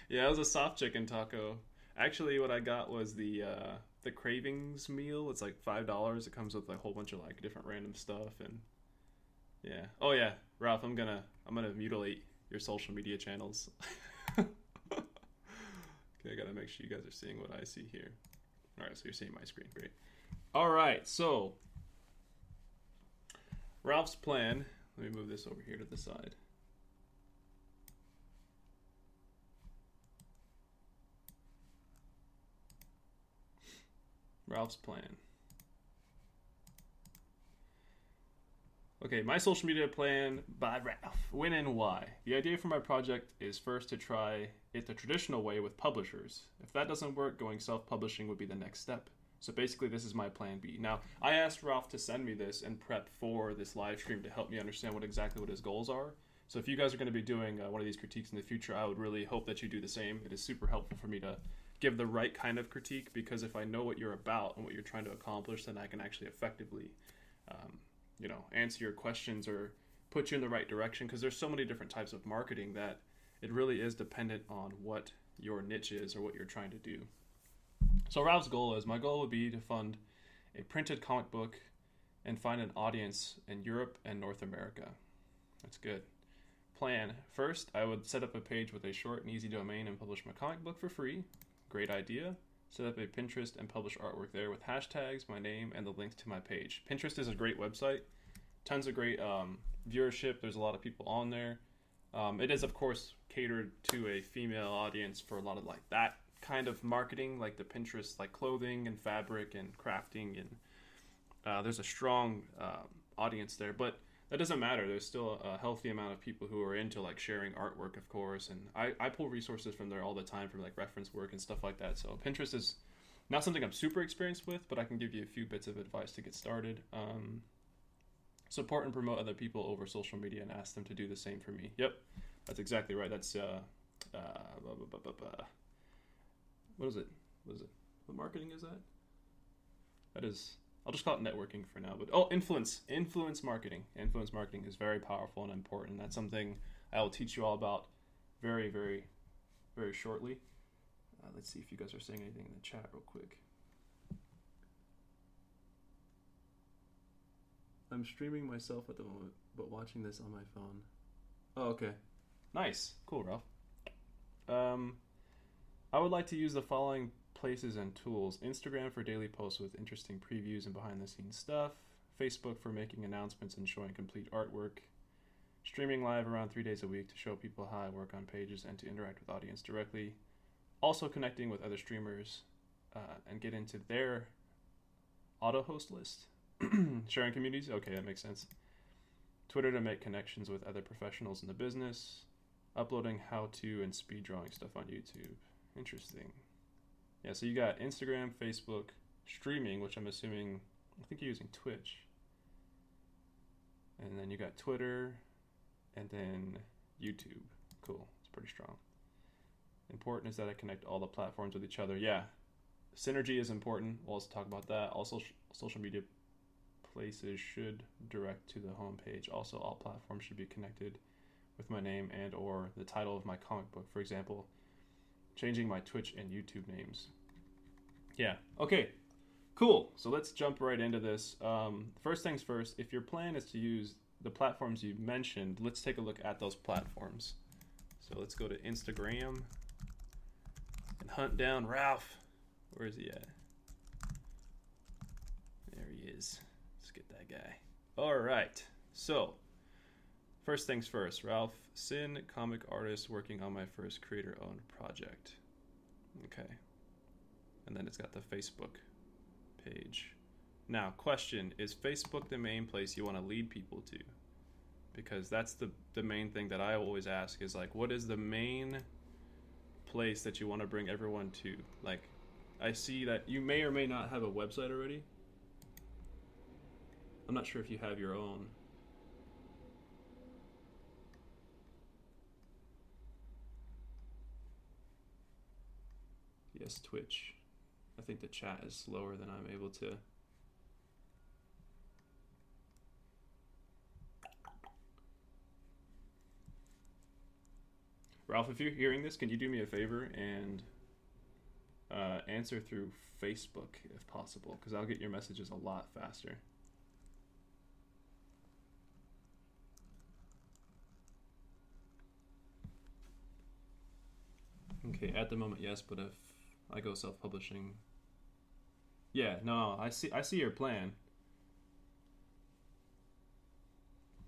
Yeah, it was a soft chicken taco. Actually, what I got was the cravings meal. It's like $5. It comes with a whole bunch of like different random stuff and yeah. Oh yeah, Ralph, I'm gonna mutilate your social media channels. Okay, I gotta make sure you guys are seeing what I see here. All right, so you're seeing my screen. Great. All right, so Ralph's plan. Let me move this over here to the side. Ralph's plan. Okay, my social media plan by Ralph. When and why. The idea for my project is first to try it the traditional way with publishers. If that doesn't work, going self publishing would be the next step. So basically, this is my plan B. Now, I asked Ralph to send me this and prep for this live stream to help me understand what his goals are. So if you guys are going to be doing one of these critiques in the future, I would really hope that you do the same. It is super helpful for me to give the right kind of critique because if I know what you're about and what you're trying to accomplish, then I can actually effectively um, answer your questions or put you in the right direction because there's so many different types of marketing that it really is dependent on what your niche is or what you're trying to do. So Ralph's goal is my goal would be to fund a printed comic book and find an audience in Europe and North America. That's good. Plan. First, I would set up a page with a short and easy domain and publish my comic book for free. Great idea. Set up a Pinterest and publish artwork there with hashtags, my name, and the links to my page. Pinterest is a great website. Tons of great viewership. There's a lot of people on there. It is, of course, catered to a female audience for a lot of like that kind of marketing, like the Pinterest, like clothing and fabric and crafting. And there's a strong audience there. But that doesn't matter. There's still a healthy amount of people who are into like sharing artwork, of course, and I pull resources from there all the time from like reference work and stuff like that. So Pinterest is not something I'm super experienced with, but I can give you a few bits of advice to get started. Support and promote other people over social media and ask them to do the same for me. Yep, that's exactly right. That's what is it? What is it? What marketing is that? That is. I'll just call it networking for now. But influence marketing. Influence marketing is very powerful and important. That's something I will teach you all about very, very, very shortly. Let's see if you guys are saying anything in the chat real quick. I'm streaming myself at the moment, but watching this on my phone. Oh, okay. Nice. Cool, Ralph. I would like to use the following places and tools: Instagram for daily posts with interesting previews and behind the scenes stuff, Facebook for making announcements and showing complete artwork, streaming live around 3 days a week to show people how I work on pages and to interact with audience directly, also connecting with other streamers and get into their auto host list, sharing communities. Okay, that makes sense. Twitter to make connections with other professionals in the business, uploading how-to and speed drawing stuff on YouTube. Interesting. Yeah, so you got Instagram, Facebook, streaming, which I'm assuming, I think you're using Twitch. And then you got Twitter, and then YouTube. Cool, it's pretty strong. Important is that I connect all the platforms with each other. Yeah, synergy is important. We'll also talk about that. Also, social media places should direct to the homepage. Also, all platforms should be connected with my name and or the title of my comic book. For example, changing my Twitch and YouTube names. Yeah, okay, cool. So let's jump right into this. First things first, if your plan is to use the platforms you mentioned, let's take a look at those platforms. So let's go to Instagram and hunt down Ralph. Where is he at? There he is. Let's get that guy. All right, so first things first, Ralph Sin, comic artist working on my first creator-owned project. Okay. And then it's got the Facebook page. Now, question, is Facebook the main place you want to lead people to? Because that's the main thing that I always ask is like, what is the main place that you want to bring everyone to? Like, I see that you may or may not have a website already. I'm not sure if you have your own. Yes, Twitch. I think the chat is slower than I'm able to. Ralph, if you're hearing this, can you do me a favor and answer through Facebook if possible? Because I'll get your messages a lot faster. Okay, at the moment, yes, but if I go self-publishing, yeah, no, I see your plan.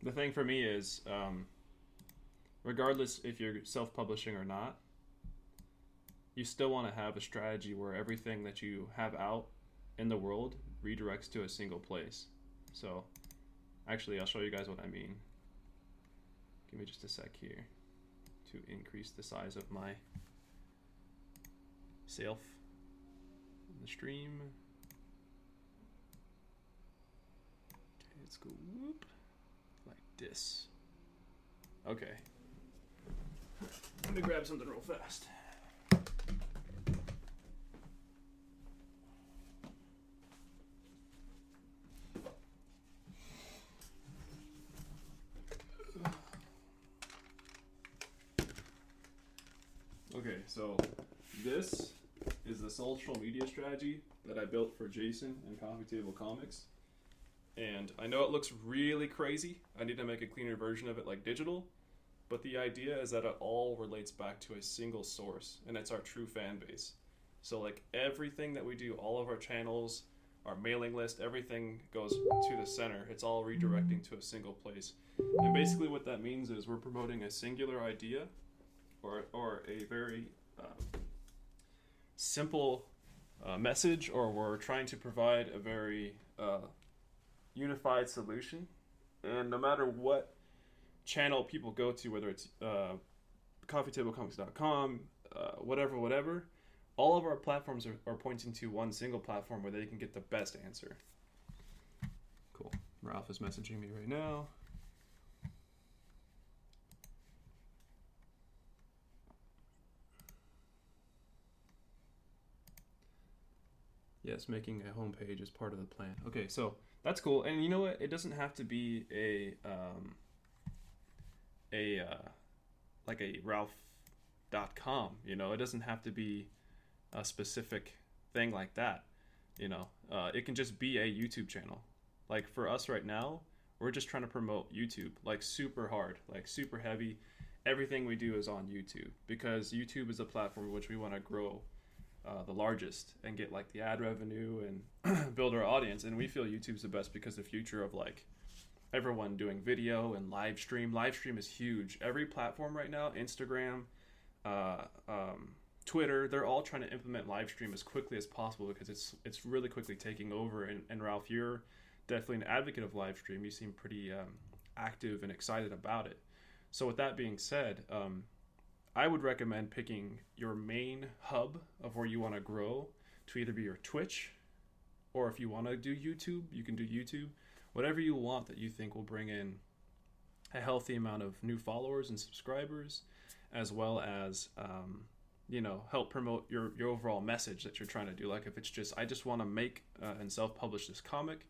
The thing for me is, regardless if you're self-publishing or not, you still want to have a strategy where everything that you have out in the world redirects to a single place. So, actually, I'll show you guys what I mean. Give me just a sec here to increase the size of my self in the stream. Okay, let's go whoop like this. Okay. Let me grab something real fast. Okay, so this is the social media strategy that I built for Jason and Coffee Table Comics. And I know it looks really crazy. I need to make a cleaner version of it like digital. But the idea is that it all relates back to a single source, and it's our true fan base. So like everything that we do, all of our channels, our mailing list, everything goes to the center. It's all redirecting to a single place. And basically what that means is we're promoting a singular idea or a very simple message, or we're trying to provide a very unified solution. And no matter what channel people go to, whether it's coffeetablecomics.com, whatever, all of our platforms are pointing to one single platform where they can get the best answer. Cool. Ralph is messaging me right now. Yes, making a homepage is part of the plan. Okay, so that's cool. And you know what? It doesn't have to be like a Ralf.com, you know? It doesn't have to be a specific thing like that, you know? It can just be a YouTube channel. Like for us right now, we're just trying to promote YouTube, like super hard, like super heavy. Everything we do is on YouTube because YouTube is a platform which we want to grow the largest and get like the ad revenue and build our audience. And we feel YouTube's the best because the future of like everyone doing video and live stream is huge. Every platform right now, Instagram, Twitter, they're all trying to implement live stream as quickly as possible because it's really quickly taking over. And Ralph, you're definitely an advocate of live stream. You seem pretty active and excited about it. So with that being said, I would recommend picking your main hub of where you want to grow to either be your Twitch, or if you want to do YouTube, you can do YouTube. Whatever you want that you think will bring in a healthy amount of new followers and subscribers, as well as, help promote your overall message that you're trying to do. Like if it's just, I just want to make and self-publish this comic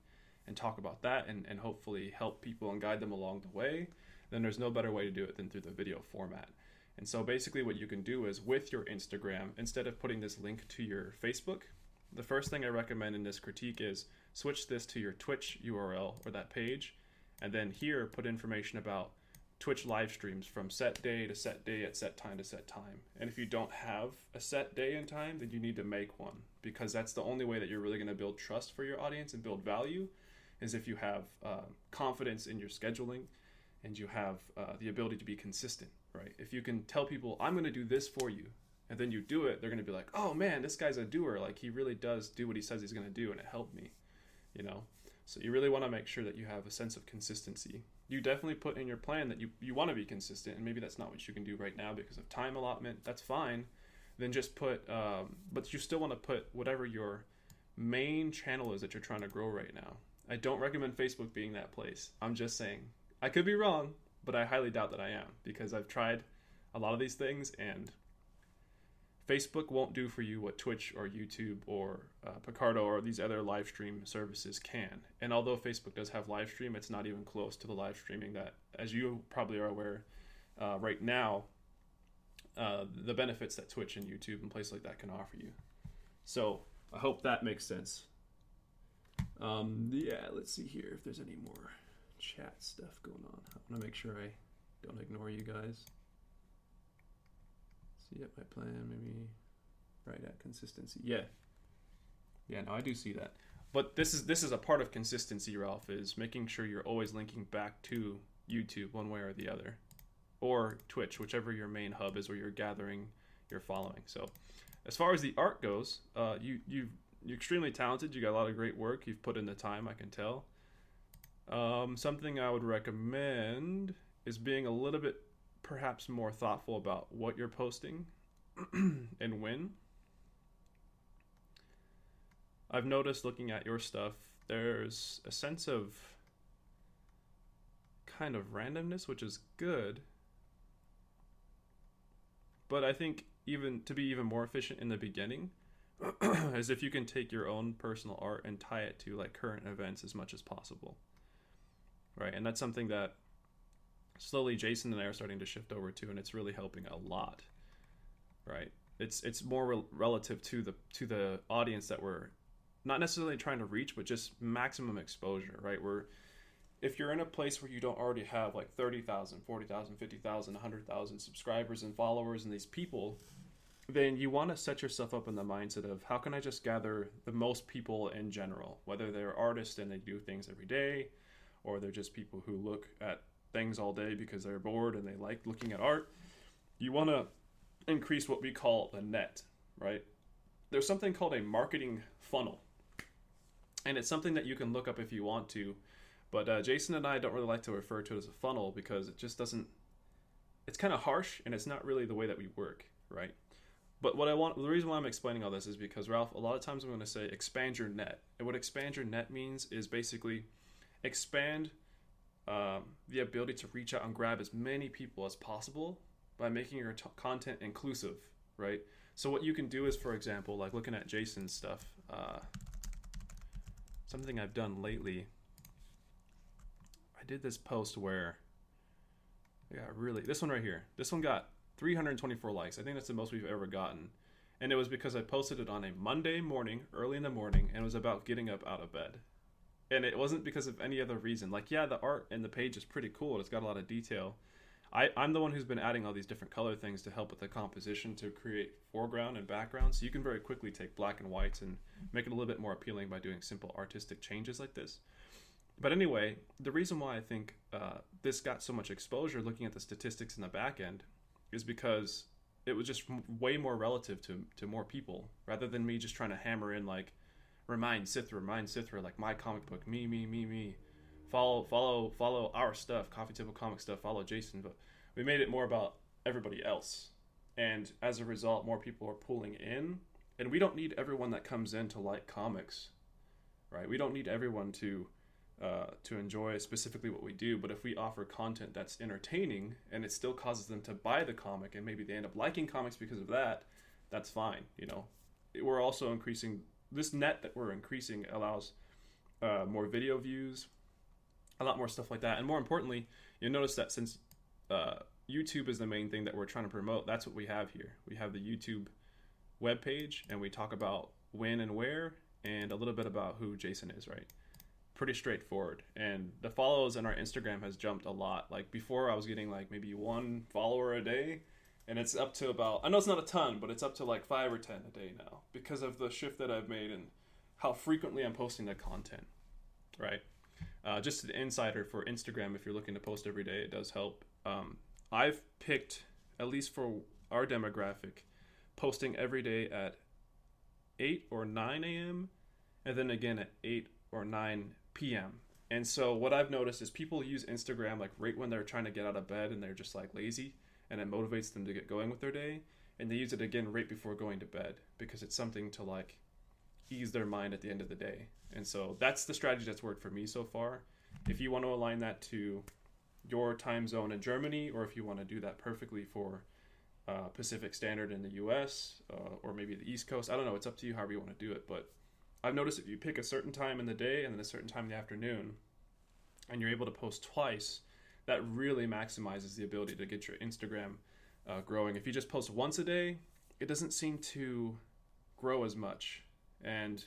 and talk about that and hopefully help people and guide them along the way, then there's no better way to do it than through the video format. And so basically what you can do is with your Instagram, instead of putting this link to your Facebook, the first thing I recommend in this critique is switch this to your Twitch URL or that page, and then here put information about Twitch live streams from set day to set day at set time to set time. And if you don't have a set day and time, then you need to make one, because that's the only way that you're really going to build trust for your audience and build value, is if you have confidence in your scheduling and you have the ability to be consistent, right? If you can tell people, I'm going to do this for you, and then you do it, they're going to be like, oh man, this guy's a doer. Like he really does do what he says he's going to do, and it helped me, you know? So you really want to make sure that you have a sense of consistency. You definitely put in your plan that you want to be consistent, and maybe that's not what you can do right now because of time allotment. That's fine. Then just put, but you still want to put whatever your main channel is that you're trying to grow right now. I don't recommend Facebook being that place. I'm just saying, I could be wrong, but I highly doubt that I am, because I've tried a lot of these things, and Facebook won't do for you what Twitch or YouTube or Picardo or these other live stream services can. And although Facebook does have live stream, it's not even close to the live streaming that, as you probably are aware, right now, the benefits that Twitch and YouTube and places like that can offer you. So I hope that makes sense. Yeah, let's see here if there's any more chat stuff going on. I want to make sure I don't ignore you guys. See my plan, maybe right at consistency. Yeah, no, I do see that. But this is a part of consistency, Ralf, is making sure you're always linking back to YouTube one way or the other, or Twitch, whichever your main hub is where you're gathering your following. So as far as the art goes, you're extremely talented. You got a lot of great work. You've put in the time, I can tell. Something I would recommend is being a little bit perhaps more thoughtful about what you're posting and when. I've noticed looking at your stuff, there's a sense of kind of randomness, which is good. But I think even to be even more efficient in the beginning is if you can take your own personal art and tie it to like current events as much as possible. Right? And that's something that slowly Jason and I are starting to shift over to, and it's really helping a lot. Right? It's more relative to the audience that we're not necessarily trying to reach, but just maximum exposure, right? If you're in a place where you don't already have like 30,000, 40,000, 50,000, 100,000 subscribers and followers and these people, then you want to set yourself up in the mindset of how can I just gather the most people in general, whether they're artists and they do things every day, or they're just people who look at things all day because they're bored and they like looking at art. You want to increase what we call the net, right? There's something called a marketing funnel. And it's something that you can look up if you want to, but Jason and I don't really like to refer to it as a funnel because it just doesn't, it's kind of harsh and it's not really the way that we work, right? But the reason why I'm explaining all this is because, Ralf, a lot of times I'm going to say expand your net. And what expand your net means is basically expand the ability to reach out and grab as many people as possible by making your content inclusive, right? So what you can do is, for example, like looking at Jason's stuff, something I've done lately, I did this post where this one right here, this one got 324 likes. I think that's the most we've ever gotten. And it was because I posted it on a Monday morning, early in the morning, and it was about getting up out of bed. And it wasn't because of any other reason. Like, yeah, the art in the page is pretty cool. It's got a lot of detail. I'm the one who's been adding all these different color things to help with the composition to create foreground and background. So you can very quickly take black and whites and make it a little bit more appealing by doing simple artistic changes like this. But anyway, the reason why I think this got so much exposure, looking at the statistics in the back end, is because it was just way more relative to more people, rather than me just trying to hammer in like, remind Sithrah, like my comic book, me. Follow our stuff, Coffee Table Comic stuff, follow Jason. But we made it more about everybody else. And as a result, more people are pulling in. And we don't need everyone that comes in to like comics, right? We don't need everyone to enjoy specifically what we do. But if we offer content that's entertaining and it still causes them to buy the comic and maybe they end up liking comics because of that, that's fine. You know, we're also increasing this net that we're increasing allows more video views, a lot more stuff like that. And more importantly, you'll notice that since YouTube is the main thing that we're trying to promote, that's what we have here. We have the YouTube webpage, and we talk about when and where, and a little bit about who Jason is, right? Pretty straightforward. And the follows on our Instagram has jumped a lot. Like before I was getting like maybe 1 follower a day, and it's up to about, I know it's not a ton, but it's up to like 5 or 10 a day now because of the shift that I've made and how frequently I'm posting the content, right? Just an insider for Instagram, if you're looking to post every day, it does help. I've picked, at least for our demographic, posting every day at 8 or 9 a.m. and then again at 8 or 9 p.m. And so what I've noticed is people use Instagram like right when they're trying to get out of bed and they're just like lazy, and it motivates them to get going with their day. And they use it again right before going to bed because it's something to like ease their mind at the end of the day. And so that's the strategy that's worked for me so far. If you want to align that to your time zone in Germany, or if you want to do that perfectly for Pacific Standard in the US, or maybe the East Coast, I don't know, it's up to you however you want to do it. But I've noticed if you pick a certain time in the day and then a certain time in the afternoon, and you're able to post twice, that really maximizes the ability to get your Instagram growing. If you just post once a day, it doesn't seem to grow as much. And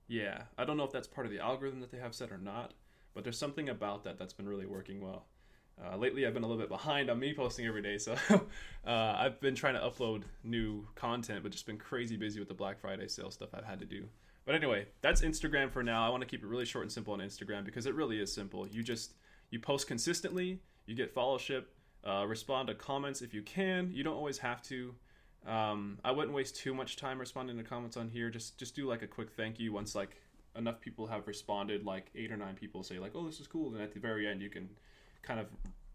yeah, I don't know if that's part of the algorithm that they have set or not, but there's something about that that's been really working well. Lately, I've been a little bit behind on me posting every day, so I've been trying to upload new content, but just been crazy busy with the Black Friday sale stuff I've had to do. But anyway, that's Instagram for now. I want to keep it really short and simple on Instagram because it really is simple. You post consistently, you get followership, respond to comments if you can. You don't always have to. I wouldn't waste too much time responding to comments on here. Just do like a quick thank you once like enough people have responded, like 8 or 9 people say like, oh, this is cool. And at the very end, you can kind of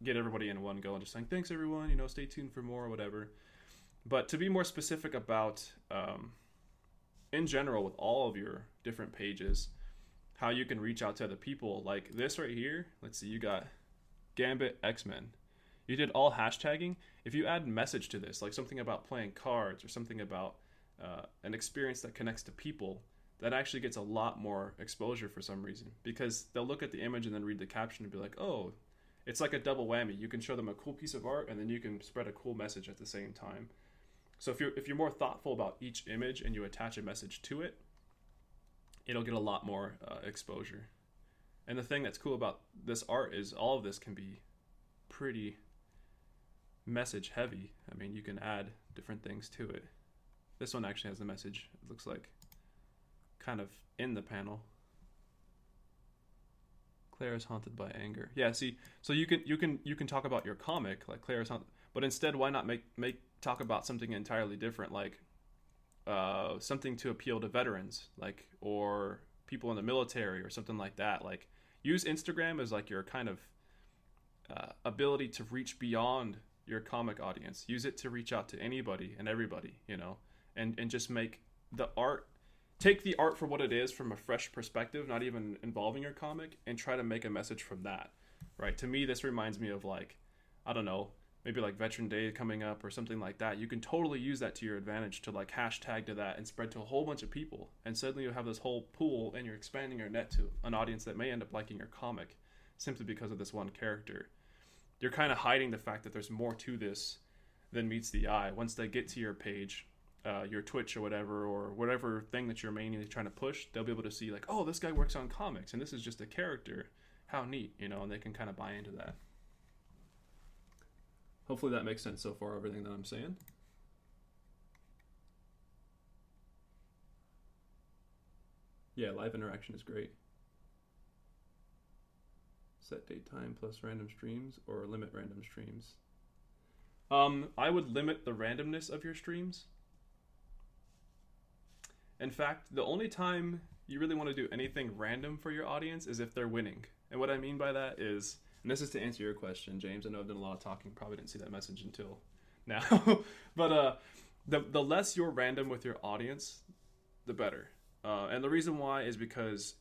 get everybody in one go and just saying, thanks everyone, stay tuned for more or whatever. But to be more specific about, in general, with all of your different pages, how you can reach out to other people, like this right here. Let's see, you got Gambit X-Men. You did all hashtagging. If you add message to this, like something about playing cards or something about an experience that connects to people, that actually gets a lot more exposure for some reason, because they'll look at the image and then read the caption and be like, oh, it's like a double whammy. You can show them a cool piece of art and then you can spread a cool message at the same time. So if you're more thoughtful about each image and you attach a message to it, it'll get a lot more exposure. And the thing that's cool about this art is all of this can be pretty message heavy. I mean, you can add different things to it. This one actually has a message. It looks like kind of in the panel. Claire is haunted by anger. Yeah, see, so you can talk about your comic, like Claire is haunted, but instead, why not make talk about something entirely different, like something to appeal to veterans, like, or people in the military or something like that. Like, use Instagram as like your kind of ability to reach beyond your comic audience. Use it to reach out to anybody and everybody, and just make the art. Take the art for what it is from a fresh perspective, not even involving your comic, and try to make a message from that, right? To me, this reminds me of like, I don't know, maybe like Veteran Day coming up or something like that. You can totally use that to your advantage to like hashtag to that and spread to a whole bunch of people. And suddenly you have this whole pool and you're expanding your net to an audience that may end up liking your comic simply because of this one character. You're kind of hiding the fact that there's more to this than meets the eye. Once they get to your page, your Twitch or whatever thing that you're mainly trying to push, they'll be able to see like, oh, this guy works on comics and this is just a character. How neat, and they can kind of buy into that. Hopefully that makes sense so far, everything that I'm saying. Yeah, live interaction is great. Set date time plus random streams or limit random streams. I would limit the randomness of your streams. In fact, the only time you really want to do anything random for your audience is if they're winning. And what I mean by that is, and this is to answer your question, James. I know I've done a lot of talking. Probably didn't see that message until now. But the less you're random with your audience, the better. And the reason why is because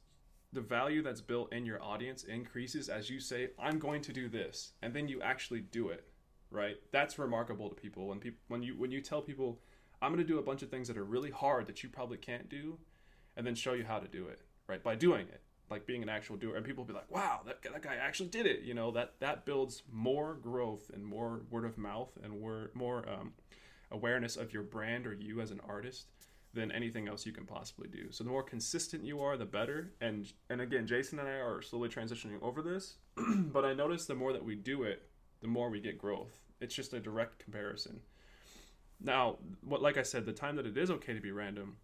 the value that's built in your audience increases as you say, I'm going to do this. And then you actually do it, right? That's remarkable to people. When you tell people, I'm going to do a bunch of things that are really hard that you probably can't do, and then show you how to do it, right? By doing it, like being an actual doer. And people will be like, wow, that guy actually did it. That builds more growth and more word of mouth and more awareness of your brand or you as an artist than anything else you can possibly do. So the more consistent you are, the better. And again, Jason and I are slowly transitioning over this, but I notice the more that we do it, the more we get growth. It's just a direct comparison. Now, like I said, the time that it is okay to be random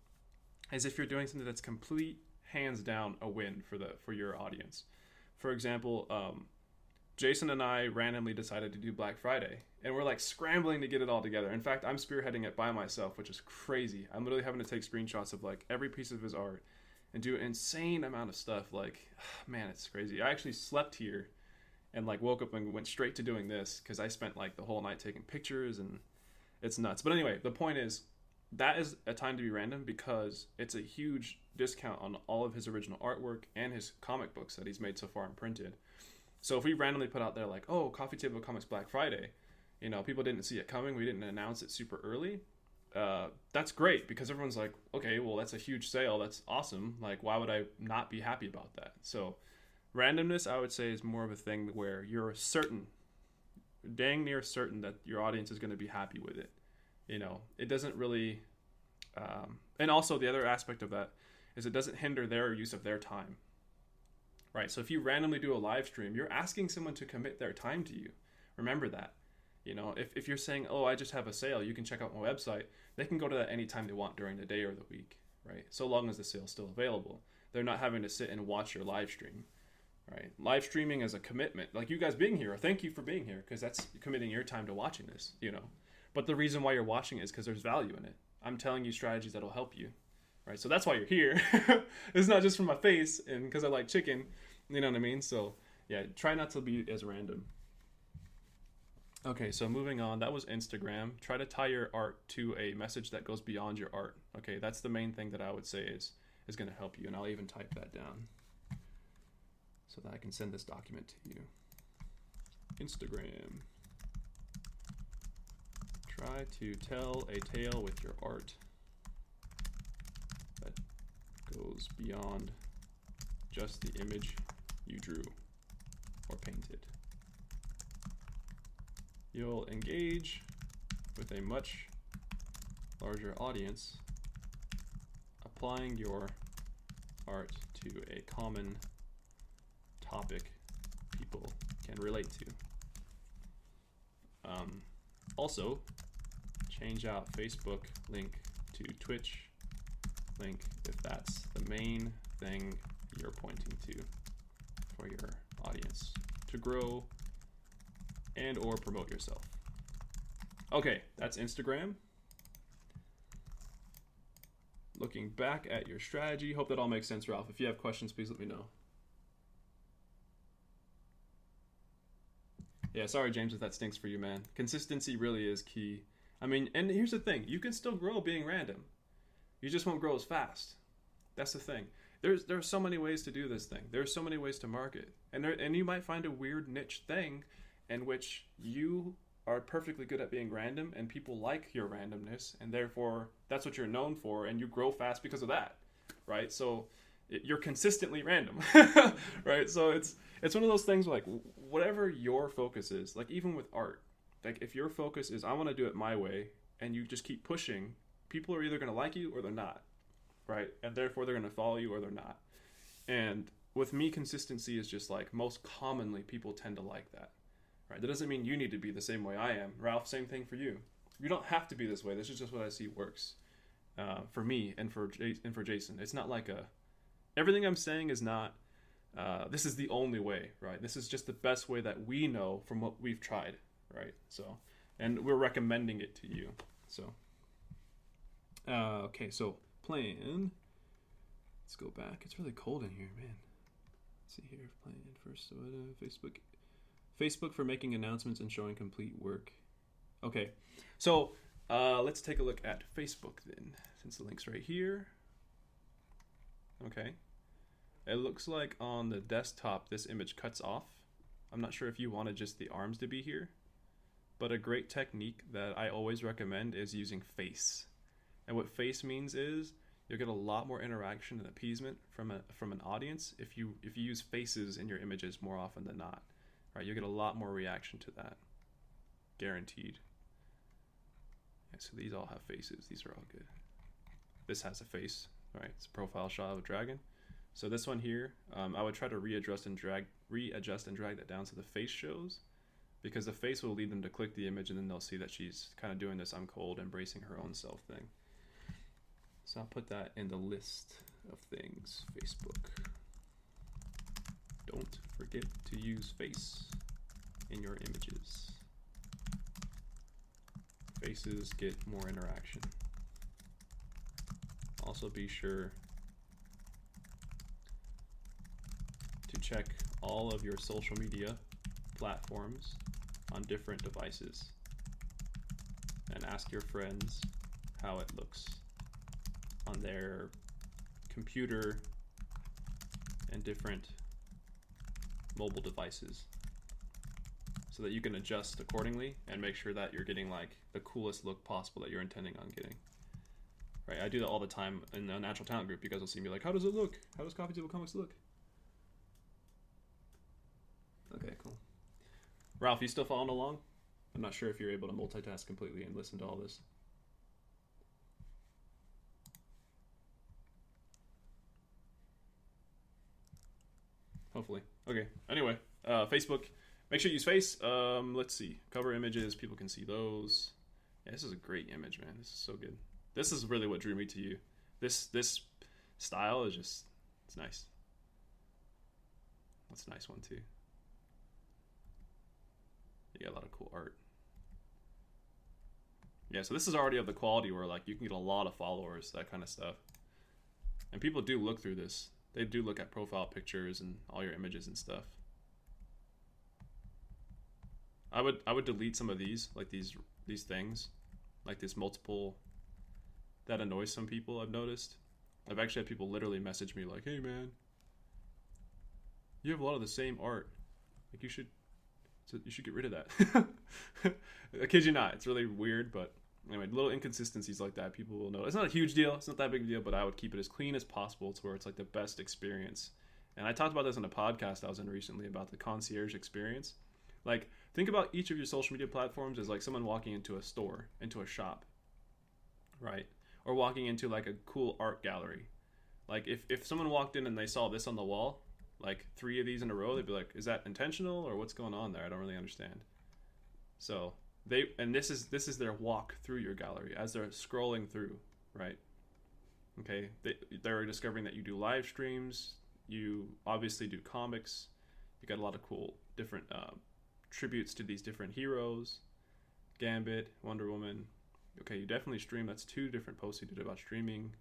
is if you're doing something that's complete, hands down, a win for your audience. For example, Jason and I randomly decided to do Black Friday, and we're like scrambling to get it all together. In fact, I'm spearheading it by myself, which is crazy. I'm literally having to take screenshots of like every piece of his art and do an insane amount of stuff. Like, man, it's crazy. I actually slept here and like woke up and went straight to doing this because I spent like the whole night taking pictures, and it's nuts. But anyway, the point is, that is a time to be random because it's a huge discount on all of his original artwork and his comic books that he's made so far and printed. So if we randomly put out there like, oh, Coffee Table Comics Black Friday, people didn't see it coming, we didn't announce it super early, that's great because everyone's like, okay, well, that's a huge sale, that's awesome, like, why would I not be happy about that? So randomness, I would say, is more of a thing where you're certain dang near certain that your audience is going to be happy with it. It doesn't really, and also the other aspect of that is it doesn't hinder their use of their time, right? So if you randomly do a live stream, you're asking someone to commit their time to you. Remember that. If you're saying, oh, I just have a sale, you can check out my website, they can go to that anytime they want during the day or the week, right? So long as the sale's still available. They're not having to sit and watch your live stream, right? Live streaming is a commitment. Like you guys being here, thank you for being here, because that's committing your time to watching this, But the reason why you're watching it is because there's value in it. I'm telling you strategies that'll help you, right? So that's why you're here. It's not just for my face and because I like chicken, you know what I mean? So yeah, try not to be as random. Okay, so moving on, that was Instagram. Try to tie your art to a message that goes beyond your art. Okay, that's the main thing that I would say is going to help you, and I'll even type that down so that I can send this document to you. Instagram. Try to tell a tale with your art that goes beyond just the image you drew or painted. You'll engage with a much larger audience, applying your art to a common topic people can relate to. Also, change out Facebook link to Twitch link if that's the main thing you're pointing to for your audience to grow and or promote yourself. Okay, that's Instagram. Looking back at your strategy, hope that all makes sense, Ralph. If you have questions, please let me know. Yeah, sorry, James, if that stinks for you, man. Consistency really is key. I mean, and here's the thing. You can still grow being random. You just won't grow as fast. That's the thing. There's so many ways to do this thing. There's so many ways to market. And you might find a weird niche thing in which you are perfectly good at being random and people like your randomness, and therefore that's what you're known for, and you grow fast because of that, right? So you're consistently random, right? So it's one of those things where, like, whatever your focus is, like even with art, like if your focus is I want to do it my way and you just keep pushing, people are either going to like you or they're not, right? And therefore they're going to follow you or they're not. And with me, consistency is just like most commonly people tend to like that. Right? That doesn't mean you need to be the same way I am. Ralph, same thing for you. You don't have to be this way. This is just what I see works for me and for Jason. It's not like everything I'm saying is not, this is the only way, right? This is just the best way that we know from what we've tried, right? So, and we're recommending it to you. So, okay, so plan. Let's go back. It's really cold in here, man. Let's see here. Plan first. So, Facebook for making announcements and showing complete work. Okay, so let's take a look at Facebook then, since the link's right here. Okay, it looks like on the desktop this image cuts off. I'm not sure if you wanted just the arms to be here, but a great technique that I always recommend is using face. And what face means is you'll get a lot more interaction and appeasement from an audience if you use faces in your images more often than not. Right, you'll get a lot more reaction to that. Guaranteed. Yeah, so these all have faces. These are all good. This has a face, right? It's a profile shot of a dragon. So this one here, I would try to readjust and drag that down so the face shows, because the face will lead them to click the image and then they'll see that she's kind of doing this I'm cold, embracing her own self thing. So I'll put that in the list of things. Facebook. Don't forget to use face in your images. Faces get more interaction. Also be sure to check all of your social media platforms on different devices and ask your friends how it looks on their computer and different mobile devices, so that you can adjust accordingly and make sure that you're getting like the coolest look possible that you're intending on getting. Right, I do that all the time in the Natural Talent group. You guys will see me like, how does it look? How does Coffee Table Comics look? Okay, cool. Ralph, you still following along? I'm not sure if you're able to multitask completely and listen to all this. Hopefully. Okay. Anyway, Facebook. Make sure you use Face. Let's see. Cover images. People can see those. Yeah, this is a great image, man. This is so good. This is really what drew me to you. This style is just, it's nice. That's a nice one too. You got a lot of cool art. Yeah, so this is already of the quality where like you can get a lot of followers, that kind of stuff. And people do look through this. They do look at profile pictures and all your images and stuff. I would delete some of these, like these things, like this multiple. That annoys some people, I've noticed. I've actually had people literally message me like, "Hey man, you have a lot of the same art. Like you should get rid of that." I kid you not, it's really weird, but anyway, little inconsistencies like that, people will know. It's not a huge deal, it's not that big a deal, but I would keep it as clean as possible to where it's like the best experience. And I talked about this on a podcast I was in recently about the concierge experience. Like, think about each of your social media platforms as like someone walking into a store, into a shop, right? Or walking into like a cool art gallery. Like if someone walked in and they saw this on the wall, like 3 of these in a row, they'd be like, is that intentional or what's going on there? I don't really understand. So this is their walk through your gallery as they're scrolling through, right? Okay, they're discovering that you do live streams, you obviously do comics, you got a lot of cool different tributes to these different heroes, Gambit, Wonder Woman. Okay, you definitely stream. That's 2 different posts you did about streaming.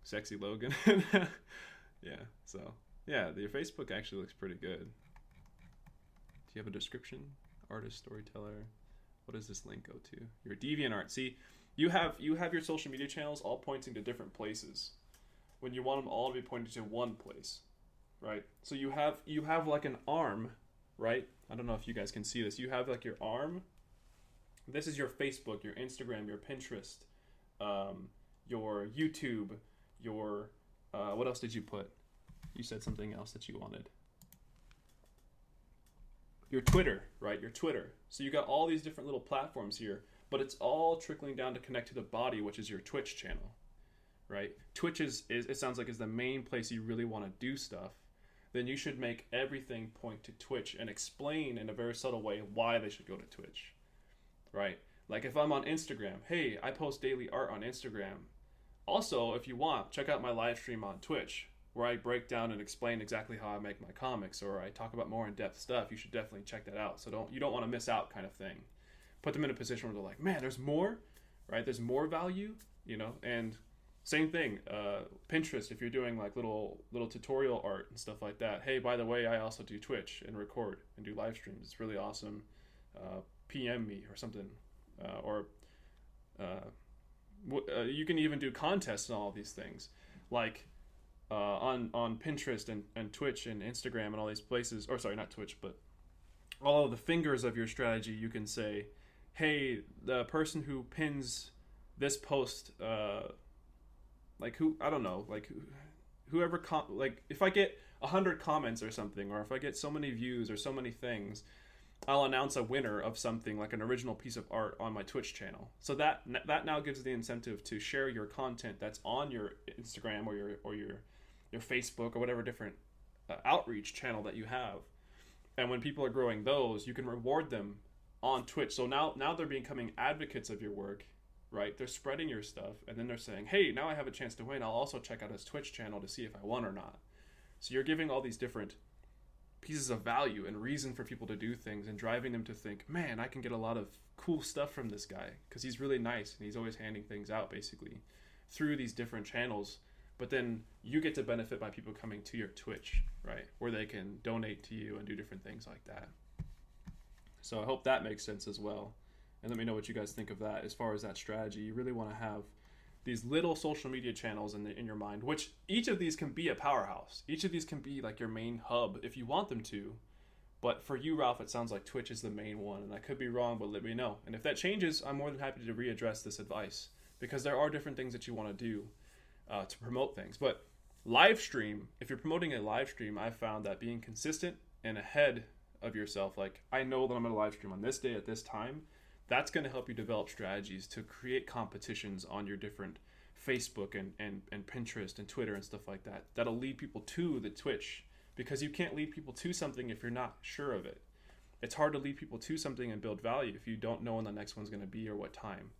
Sexy Logan. Yeah, so yeah, your Facebook actually looks pretty good. Do you have a description? Artist, storyteller. What does this link go to? Your DeviantArt. See, you have your social media channels all pointing to different places when you want them all to be pointing to one place, right? So you have like an arm, right? I don't know if you guys can see this. You have like your arm. This is your Facebook, your Instagram, your Pinterest, your YouTube, your what else did you put? You said something else that you wanted. Your Twitter, right? Your Twitter. So you got all these different little platforms here, but it's all trickling down to connect to the body, which is your Twitch channel, right? Twitch is it sounds like is the main place you really want to do stuff. Then you should make everything point to Twitch and explain in a very subtle way why they should go to Twitch, right? Like if I'm on Instagram, hey, I post daily art on Instagram. Also, if you want, check out my live stream on Twitch, where I break down and explain exactly how I make my comics, or I talk about more in-depth stuff. You should definitely check that out. So you don't want to miss out, kind of thing. Put them in a position where they're like, man, there's more, right? There's more value, and same thing. Pinterest, if you're doing like little tutorial art and stuff like that. Hey, by the way, I also do Twitch and record and do live streams. It's really awesome. PM me or something, you can even do contests and all of these things, like on Pinterest and Twitch and Instagram and all these places, or sorry, not Twitch, but all of the fingers of your strategy. You can say, hey, the person who pins this post, whoever if I get 100 comments or something, or if I get so many views or so many things, I'll announce a winner of something like an original piece of art on my Twitch channel. So that now gives the incentive to share your content that's on your Instagram or your Facebook or whatever different outreach channel that you have. And when people are growing those, you can reward them on Twitch. So now they're becoming advocates of your work, right? They're spreading your stuff, and then they're saying, hey, now I have a chance to win. I'll also check out his Twitch channel to see if I won or not. So you're giving all these different pieces of value and reason for people to do things and driving them to think, man, I can get a lot of cool stuff from this guy because he's really nice and he's always handing things out basically through these different channels. But then you get to benefit by people coming to your Twitch, right? Where they can donate to you and do different things like that. So I hope that makes sense as well. And let me know what you guys think of that as far as that strategy. You really want to have these little social media channels in your mind, which each of these can be a powerhouse. Each of these can be like your main hub if you want them to. But for you, Ralph, it sounds like Twitch is the main one. And I could be wrong, but let me know. And if that changes, I'm more than happy to readdress this advice, because there are different things that you want to do to promote things. But live stream, if you're promoting a live stream, I've found that being consistent and ahead of yourself. Like, I know that I'm going to live stream on this day at this time. That's going to help you develop strategies to create competitions on your different Facebook and Pinterest and Twitter and stuff like that. That'll lead people to the Twitch, because you can't lead people to something if you're not sure of it. It's hard to lead people to something and build value if you don't know when the next one's going to be or what time,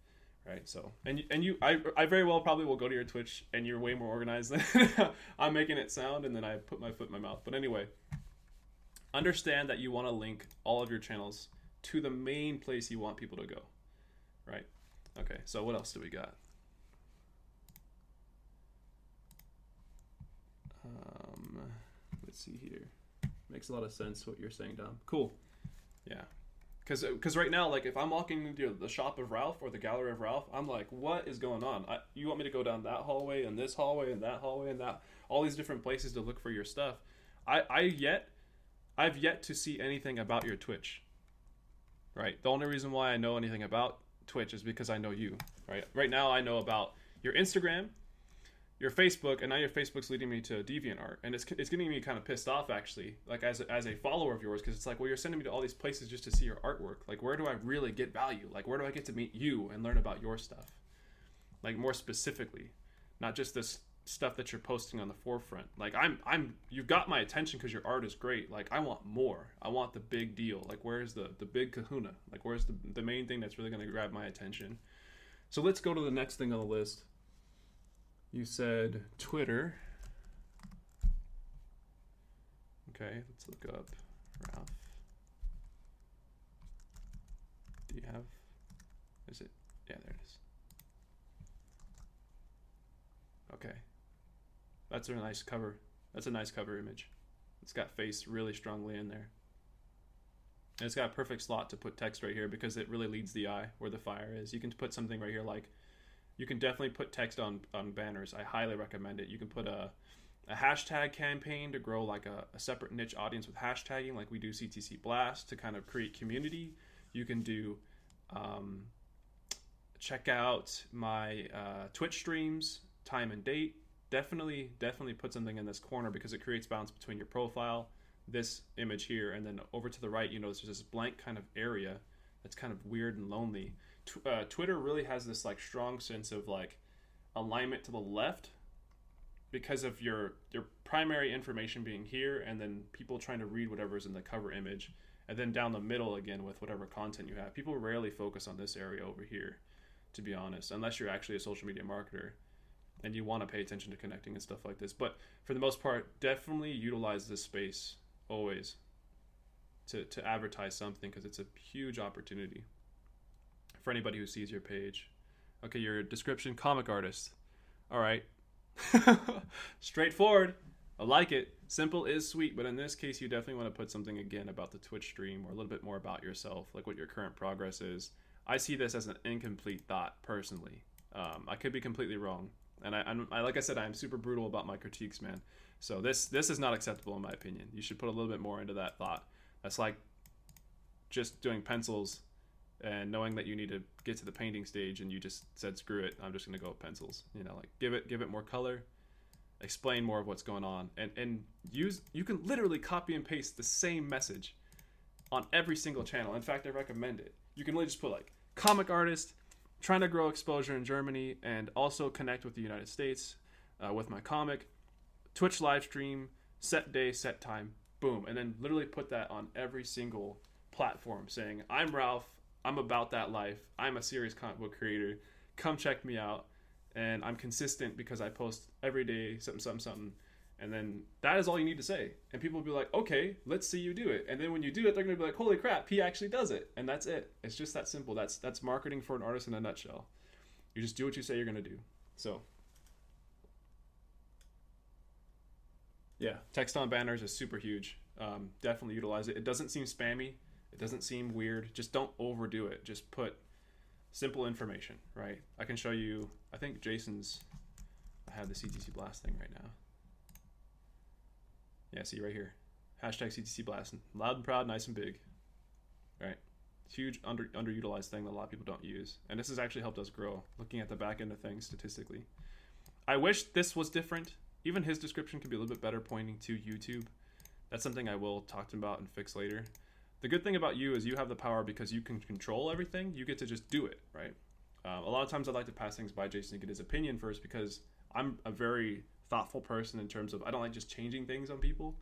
right? So, I very well probably will go to your Twitch, and you're way more organized than I'm making it sound, and then I put my foot in my mouth. But anyway, understand that you want to link all of your channels to the main place you want people to go, right? Okay, so what else do we got? Let's see here. Makes a lot of sense what you're saying, Dom. Cool. Yeah. Because right now, like, if I'm walking into the shop of Ralf or the gallery of Ralf, I'm like, what is going on? You want me to go down that hallway and this hallway and that hallway and that, all these different places to look for your stuff. I've yet to see anything about your Twitch, right? The only reason why I know anything about Twitch is because I know you, right? Right now I know about your Instagram, your Facebook, and now your Facebook's leading me to DeviantArt, and it's getting me kind of pissed off, actually, like as a follower of yours, because it's like, well, you're sending me to all these places just to see your artwork. Like, where do I really get value? Like, where do I get to meet you and learn about your stuff? Like, more specifically, not just this stuff that you're posting on the forefront. Like, you've got my attention because your art is great. Like, I want more. I want the big deal. Like, where's the big kahuna? Like, where's the main thing that's really going to grab my attention? So let's go to the next thing on the list. You said Twitter. Okay, let's look up Ralf. Do you have, is it? Yeah, there it is. Okay. That's a nice cover. That's a nice cover image. It's got face really strongly in there. And it's got a perfect slot to put text right here because it really leads the eye where the fire is. You can put something right here like, you can definitely put text on banners. I highly recommend it. You can put a hashtag campaign to grow like a separate niche audience with hashtagging, like we do CTC Blast to kind of create community. You can do check out my Twitch streams, time and date. Definitely put something in this corner because it creates balance between your profile, this image here, and then over to the right, you notice there's this blank kind of area that's kind of weird and lonely. Twitter really has this like strong sense of like alignment to the left because of your primary information being here, and then people trying to read whatever's in the cover image, and then down the middle again with whatever content you have. People rarely focus on this area over here, to be honest, unless you're actually a social media marketer and you want to pay attention to connecting and stuff like this. But for the most part, definitely utilize this space always to advertise something, because it's a huge opportunity for anybody who sees your page. Okay, your description, comic artist. All right. Straightforward. I like it. Simple is sweet, but in this case, you definitely want to put something again about the Twitch stream, or a little bit more about yourself, like what your current progress is. I see this as an incomplete thought, personally. I could be completely wrong. And I like I said, I'm super brutal about my critiques, man. So this is not acceptable in my opinion. You should put a little bit more into that thought. That's like just doing pencils and knowing that you need to get to the painting stage and you just said, screw it, I'm just going to go with pencils. You know, like give it more color, explain more of what's going on, and you can literally copy and paste the same message on every single channel. In fact, I recommend it. You can really just put like comic artist, trying to grow exposure in Germany and also connect with the United States with my comic, Twitch live stream, set day, set time, boom. And then literally put that on every single platform saying, I'm Ralf, I'm about that life, I'm a serious comic book creator, come check me out. And I'm consistent because I post every day, something. And then that is all you need to say. And people will be like, okay, let's see you do it. And then when you do it, they're going to be like, holy crap, he actually does it. And that's it. It's just that simple. That's marketing for an artist in a nutshell. You just do what you say you're going to do. So, yeah, text on banners is super huge. Definitely utilize it. It doesn't seem spammy. It doesn't seem weird. Just don't overdo it. Just put simple information, right? I can show you, I think Jason's, I have the CTC Blast thing right now. Yeah, see right here. Hashtag CTC Blast. Loud and proud, nice and big. Right? Huge underutilized thing that a lot of people don't use. And this has actually helped us grow, looking at the back end of things statistically. I wish this was different. Even his description could be a little bit better pointing to YouTube. That's something I will talk to him about and fix later. The good thing about you is you have the power because you can control everything. You get to just do it, right? A lot of times I like to pass things by Jason to get his opinion first because I'm a very thoughtful person in terms of I don't like just changing things on people,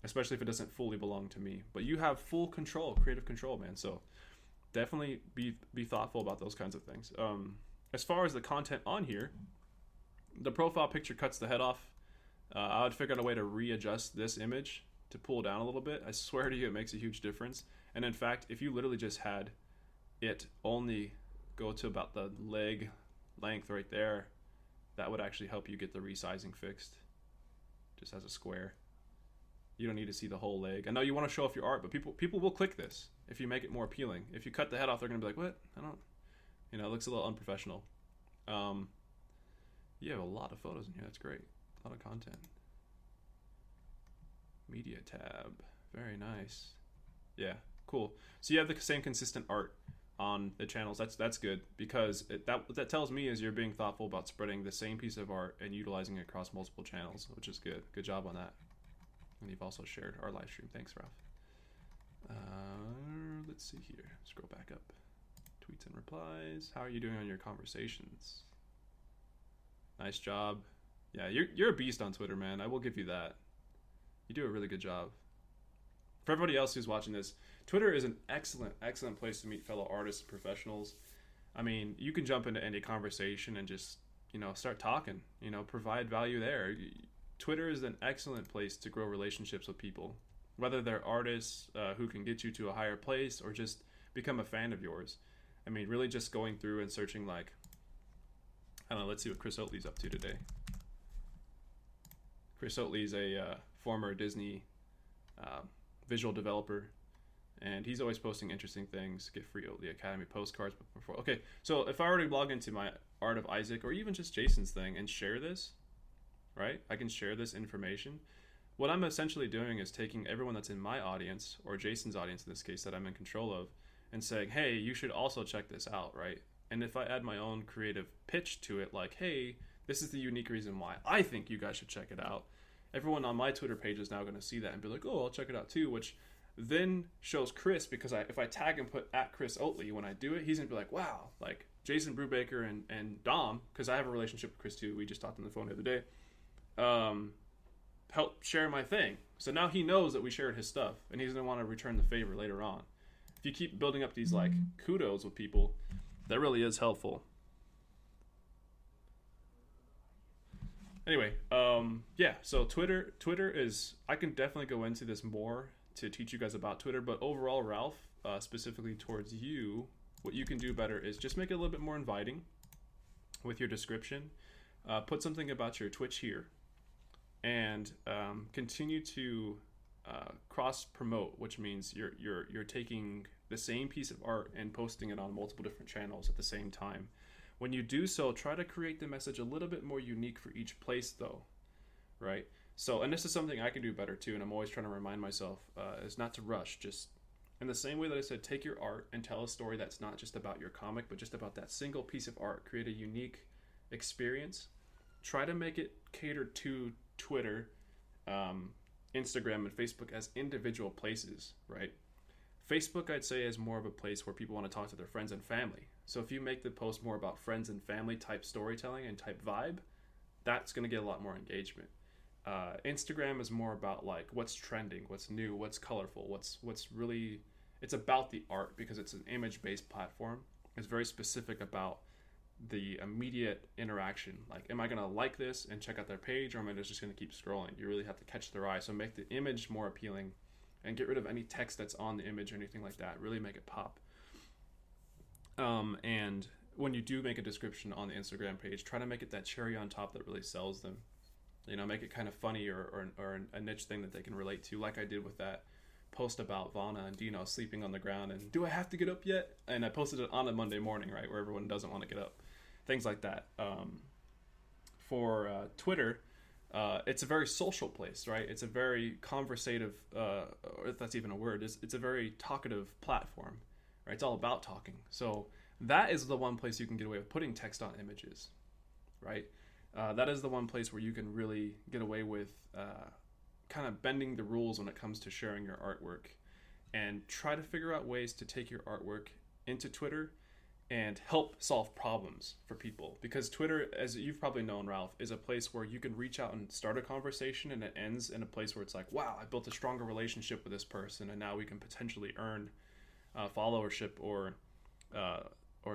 especially if it doesn't fully belong to me. But you have full control, creative control, man. So definitely be thoughtful about those kinds of things. As far as the content on here, the profile picture cuts the head off. I would figure out a way to readjust this image to pull down a little bit. I swear to you, it makes a huge difference. And in fact, if you literally just had it only go to about the leg length right there, that would actually help you get the resizing fixed. Just as a square. You don't need to see the whole leg. I know you want to show off your art, but people will click this if you make it more appealing. If you cut the head off, they're going to be like, what? I don't, it looks a little unprofessional. You have a lot of photos in here. That's great. A lot of content. Media tab. Very nice. Yeah, cool. So you have the same consistent art on the channels. That's good because what that tells me is you're being thoughtful about spreading the same piece of art and utilizing it across multiple channels, which is good. Good job on that. And you've also shared our live stream. Thanks, Ralf. Let's see here. Scroll back up. Tweets and replies. How are you doing on your conversations? Nice job. Yeah, you're a beast on Twitter, man. I will give you that. You do a really good job. For everybody else who's watching this, Twitter is an excellent place to meet fellow artists and professionals. I mean, you can jump into any conversation and just, start talking, provide value there. Twitter is an excellent place to grow relationships with people, whether they're artists who can get you to a higher place or just become a fan of yours. I mean, really just going through and searching I don't know, let's see what Chris Oatley's up to today. Chris Oatley's a former Disney visual developer, and he's always posting interesting things. Get free Oatley Academy postcards before. Okay, so if I were to log into my Art of Isaac or even just Jason's thing and share this, right? I can share this information. What I'm essentially doing is taking everyone that's in my audience, or Jason's audience in this case that I'm in control of, and saying, hey, you should also check this out, right? And if I add my own creative pitch to it, like, hey, this is the unique reason why I think you guys should check it out, everyone on my Twitter page is now going to see that and be like, oh, I'll check it out too, which then shows Chris, because if I tag and put at Chris Oatley when I do it, he's going to be like, wow, like Jason Brubaker and Dom, because I have a relationship with Chris too, we just talked on the phone the other day, help share my thing. So now he knows that we shared his stuff, and he's going to want to return the favor later on. If you keep building up these kudos with people, that really is helpful. Anyway, yeah, so Twitter is, I can definitely go into this more to teach you guys about Twitter, but overall, Ralf, specifically towards you, what you can do better is just make it a little bit more inviting with your description. Put something about your Twitch here, and continue to cross promote, which means you're taking the same piece of art and posting it on multiple different channels at the same time. When you do so, try to create the message a little bit more unique for each place though, right? So, and this is something I can do better too, and I'm always trying to remind myself, is not to rush. Just in the same way that I said, take your art and tell a story that's not just about your comic, but just about that single piece of art. Create a unique experience. Try to make it catered to Twitter, Instagram, and Facebook as individual places, right? Facebook, I'd say, is more of a place where people want to talk to their friends and family. So if you make the post more about friends and family type storytelling and type vibe, that's going to get a lot more engagement. Instagram is more about like what's trending, what's new, what's colorful, what's really, it's about the art because it's an image-based platform. It's very specific about the immediate interaction. Like, am I going to like this and check out their page, or am I just going to keep scrolling? You really have to catch their eye. So make the image more appealing and get rid of any text that's on the image or anything like that. Really make it pop. And when you do make a description on the Instagram page, try to make it that cherry on top that really sells them. Make it kind of funny or a niche thing that they can relate to, like I did with that post about Vana and Dino sleeping on the ground and do I have to get up yet? And I posted it on a Monday morning, right, where everyone doesn't want to get up. Things like that. For Twitter, it's a very social place, right? It's a very conversative, or if that's even a word, it's a very talkative platform, right? It's all about talking. So that is the one place you can get away with putting text on images, right? That is the one place where you can really get away with kind of bending the rules when it comes to sharing your artwork. and try to figure out ways to take your artwork into Twitter and help solve problems for people. Because Twitter, as you've probably known, Ralph, is a place where you can reach out and start a conversation, and it ends in a place where it's like, wow, I built a stronger relationship with this person, and now we can potentially earn followership or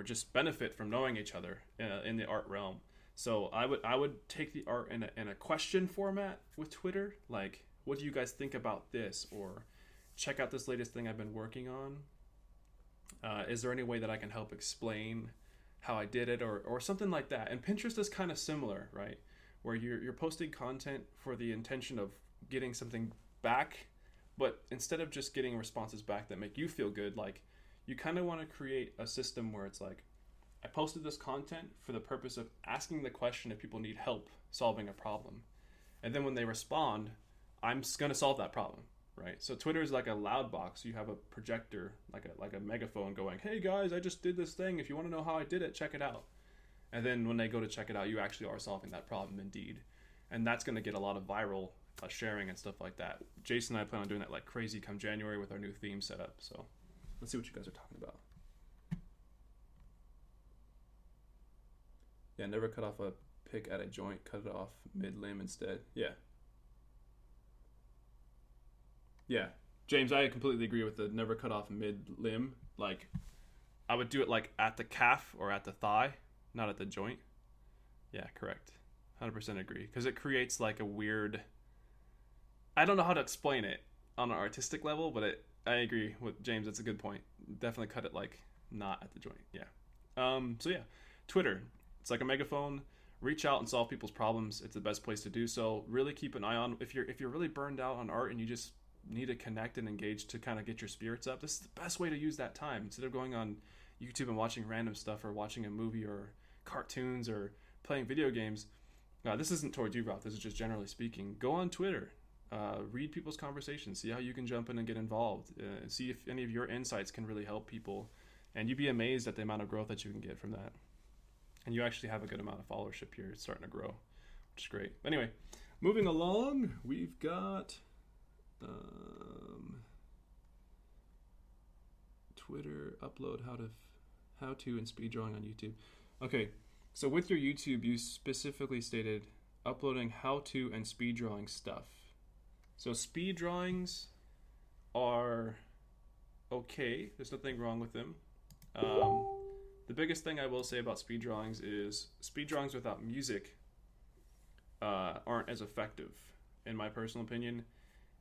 just benefit from knowing each other in the art realm. So I would take the art in a question format with Twitter, like, what do you guys think about this? Or check out this latest thing I've been working on. Is there any way that I can help explain how I did it, or something like that? And Pinterest is kind of similar, right? Where you're posting content for the intention of getting something back, but instead of just getting responses back that make you feel good, like, you kind of want to create a system where it's like, I posted this content for the purpose of asking the question if people need help solving a problem. And then when they respond, I'm going to solve that problem, right? So Twitter is like a loud box. You have a projector, like a megaphone going, hey guys, I just did this thing. If you want to know how I did it, check it out. And then when they go to check it out, you actually are solving that problem indeed. And that's going to get a lot of viral sharing and stuff like that. Jason and I plan on doing that like crazy come January with our new theme setup. So let's see what you guys are talking about. Yeah, never cut off a pick at a joint. Cut it off mid-limb instead. Yeah. Yeah. James, I completely agree with the never cut off mid-limb. Like, I would do it like at the calf or at the thigh, not at the joint. Yeah, correct. 100% agree. Because it creates like a weird... I don't know how to explain it on an artistic level, but I agree with James. That's a good point. Definitely cut it like not at the joint. Yeah. So yeah, Twitter. It's like a megaphone. Reach out and solve people's problems. It's the best place to do so. Really keep an eye on if you're really burned out on art and you just need to connect and engage to kind of get your spirits up. This is the best way to use that time instead of going on YouTube and watching random stuff or watching a movie or cartoons or playing video games. This isn't towards you, Ralph. This is just generally speaking. Go on Twitter. Read people's conversations. See how you can jump in and get involved. See if any of your insights can really help people. And you'd be amazed at the amount of growth that you can get from that. And you actually have a good amount of followership here. It's starting to grow, which is great. Anyway, moving along, we've got Twitter upload how to and speed drawing on YouTube. Okay, so with your YouTube, you specifically stated uploading how to and speed drawing stuff. So speed drawings are okay. There's nothing wrong with them. The biggest thing I will say about speed drawings is speed drawings without music aren't as effective, in my personal opinion.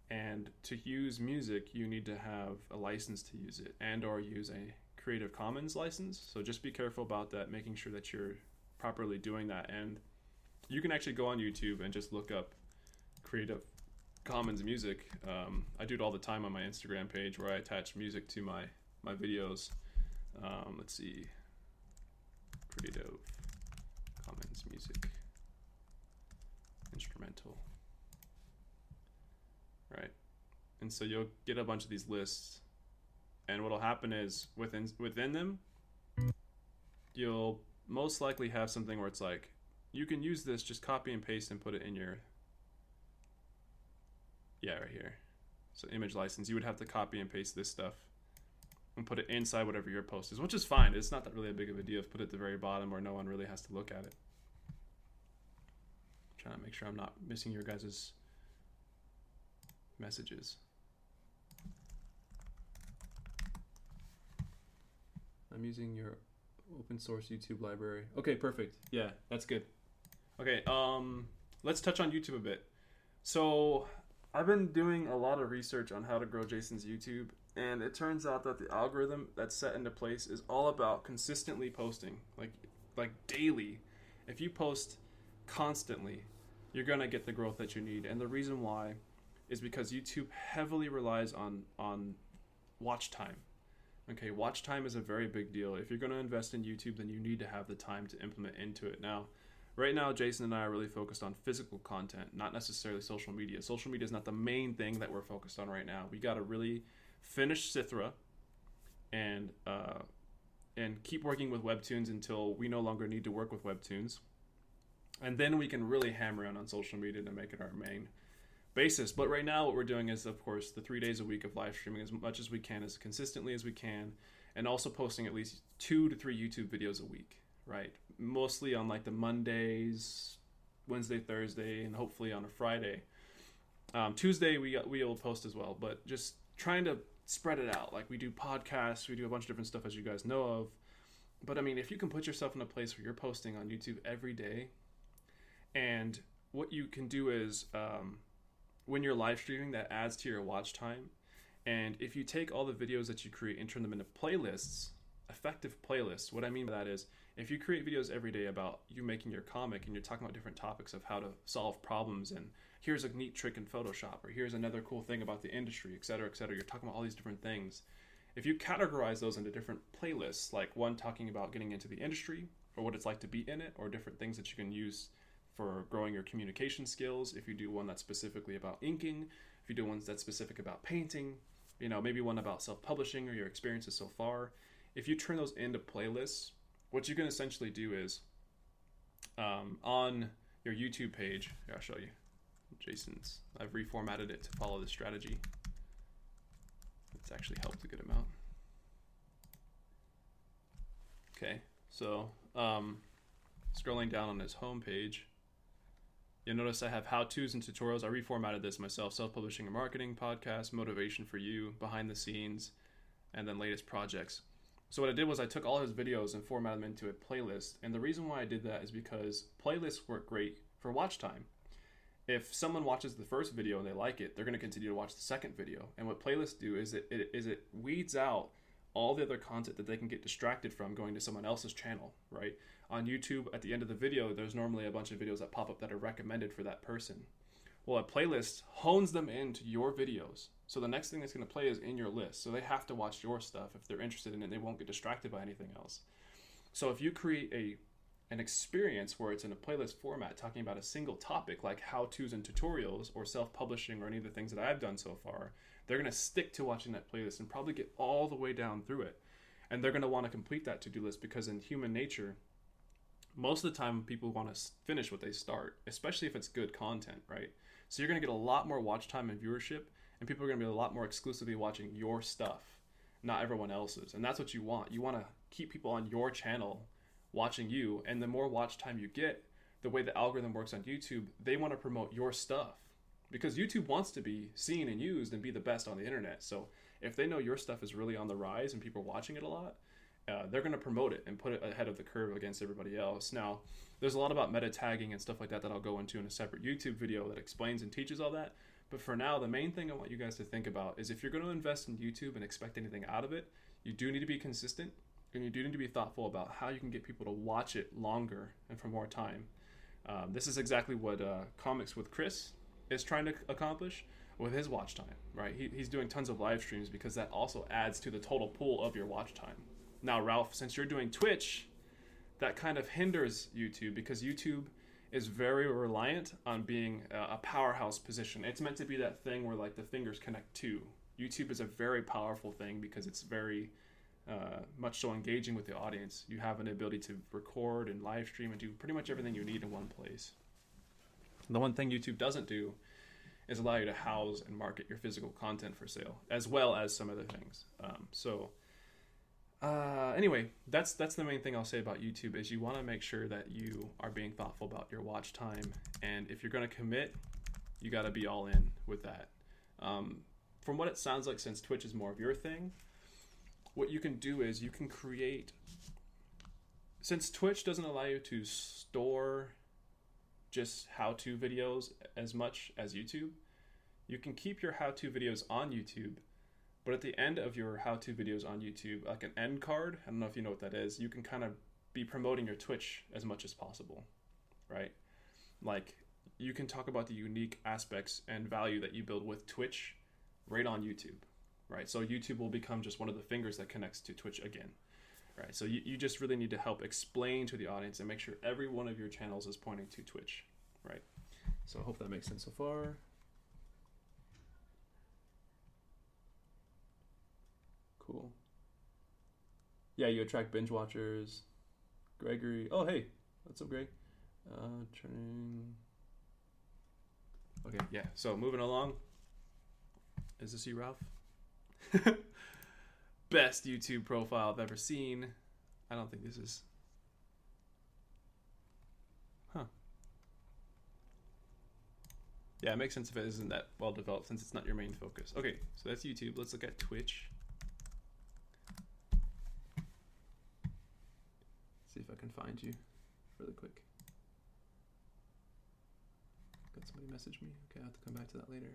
And to use music, you need to have a license to use it and or use a Creative Commons license. So just be careful about that, making sure that you're properly doing that. And you can actually go on YouTube and just look up Creative Commons music. I do it all the time on my Instagram page where I attach music to my videos. Let's see. Creative Commons music. Instrumental. Right. And so you'll get a bunch of these lists. And what'll happen is within them, you'll most likely have something where it's like, you can use this, just copy and paste and put it in your, right here. So image license, you would have to copy and paste this stuff and put it inside whatever your post is, which is fine. It's not that really a big of a deal. Put it at the very bottom where no one really has to look at it. I'm trying to make sure I'm not missing your guys' messages. I'm using your open source YouTube library. Okay, perfect. Yeah, that's good. Okay, let's touch on YouTube a bit. So I've been doing a lot of research on how to grow Jason's YouTube, and it turns out that the algorithm that's set into place is all about consistently posting, like daily. If you post constantly, you're gonna get the growth that you need. And the reason why is because YouTube heavily relies on watch time. Okay, watch time is a very big deal. If you're going to invest in YouTube, then you need to have the time to implement into it. Now, right now, Jason and I are really focused on physical content, not necessarily social media. Social media is not the main thing that we're focused on right now. We got to really finish Sithrah and keep working with webtoons until we no longer need to work with webtoons. And then we can really hammer on social media to make it our main. basis. But right now what we're doing is, of course, the 3 days a week of live streaming as much as we can, as consistently as we can, and also posting at least 2 to 3 YouTube videos a week, right? Mostly on like the Mondays, Wednesday, Thursday, and hopefully on a Friday. Tuesday we'll post as well, but just trying to spread it out. Like we do podcasts, we do a bunch of different stuff, as you guys know of. But I mean, if you can put yourself in a place where you're posting on YouTube every day, and what you can do is when you're live streaming, that adds to your watch time. And if you take all the videos that you create and turn them into playlists, effective playlists, what I mean by that is if you create videos every day about you making your comic and you're talking about different topics of how to solve problems, and here's a neat trick in Photoshop, or here's another cool thing about the industry, et cetera, you're talking about all these different things. If you categorize those into different playlists, like one talking about getting into the industry or what it's like to be in it, or different things that you can use for growing your communication skills, if you do one that's specifically about inking, if you do one that's specific about painting, maybe one about self-publishing or your experiences so far. If you turn those into playlists, what you can essentially do is on your YouTube page, here, I'll show you. Jason's, I've reformatted it to follow this strategy. It's actually helped a good amount. Okay, so scrolling down on his home page, you'll notice I have how-tos and tutorials. I reformatted this myself: self-publishing and marketing, podcast, motivation for you, behind the scenes, and then latest projects. So what I did was I took all his videos and formatted them into a playlist. And the reason why I did that is because playlists work great for watch time. If someone watches the first video and they like it, they're going to continue to watch the second video. And what playlists do is it weeds out all the other content that they can get distracted from going to someone else's channel, right? On YouTube, at the end of the video, there's normally a bunch of videos that pop up that are recommended for that person. Well, a playlist hones them into your videos. So the next thing that's going to play is in your list. So they have to watch your stuff if they're interested in it. They won't get distracted by anything else. So if you create an experience where it's in a playlist format talking about a single topic like how-tos and tutorials or self-publishing or any of the things that I've done so far, they're going to stick to watching that playlist and probably get all the way down through it. And they're going to want to complete that to-do list, because in human nature, most of the time people want to finish what they start, especially if it's good content, right? So you're going to get a lot more watch time and viewership, and people are going to be a lot more exclusively watching your stuff, not everyone else's. And that's what you want. You want to keep people on your channel watching you, and the more watch time you get, the way the algorithm works on YouTube, they want to promote your stuff, because YouTube wants to be seen and used and be the best on the internet. So if they know your stuff is really on the rise and people are watching it a lot, they're going to promote it and put it ahead of the curve against everybody else. Now, there's a lot about meta tagging and stuff like that that I'll go into in a separate YouTube video that explains and teaches all that. But for now, the main thing I want you guys to think about is if you're going to invest in YouTube and expect anything out of it, you do need to be consistent, and you do need to be thoughtful about how you can get people to watch it longer and for more time. This is exactly what Comics with Chris is trying to accomplish with his watch time, right? He's doing tons of live streams because that also adds to the total pool of your watch time. Now, Ralph, since you're doing Twitch, that kind of hinders YouTube, because YouTube is very reliant on being a powerhouse position. It's meant to be that thing where like the fingers connect to. YouTube is a very powerful thing because it's very much so engaging with the audience. You have an ability to record and live stream and do pretty much everything you need in one place. The one thing YouTube doesn't do is allow you to house and market your physical content for sale, as well as some other things. Anyway, that's the main thing I'll say about YouTube is you want to make sure that you are being thoughtful about your watch time. And if you're going to commit, you got to be all in with that. From what it sounds like, since Twitch is more of your thing, what you can do is you can create, since Twitch doesn't allow you to store just how-to videos as much as YouTube, you can keep your how-to videos on YouTube, but at the end of your how-to videos on YouTube, like an end card, I don't know if you know what that is, you can kind of be promoting your Twitch as much as possible, right? Like, you can talk about the unique aspects and value that you build with Twitch right on YouTube, right? So YouTube will become just one of the fingers that connects to Twitch again, right? So you just really need to help explain to the audience and make sure every one of your channels is pointing to Twitch, right? So I hope that makes sense so far. Cool. Yeah, you attract binge watchers. Gregory. Oh, hey. What's up, Greg? Turning. Okay, yeah. So moving along. Is this you, Ralph? Best YouTube profile I've ever seen. I don't think this is. Huh. Yeah, it makes sense if it isn't that well developed since it's not your main focus. Okay, so that's YouTube. Let's look at Twitch. See if I can find you really quick. Got somebody message me. Okay, I have to come back to that later.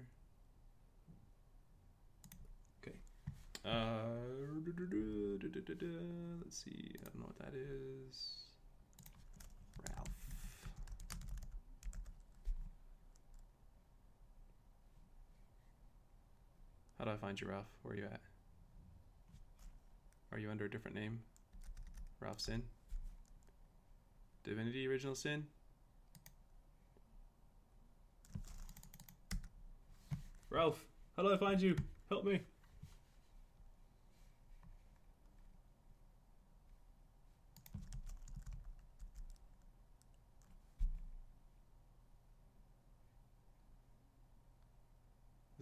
Okay. Let's see. I don't know what that is. Ralph. How do I find you, Ralph? Where are you at? Are you under a different name? Ralph Sin? Divinity Original Sin? Ralph, how do I find you? Help me.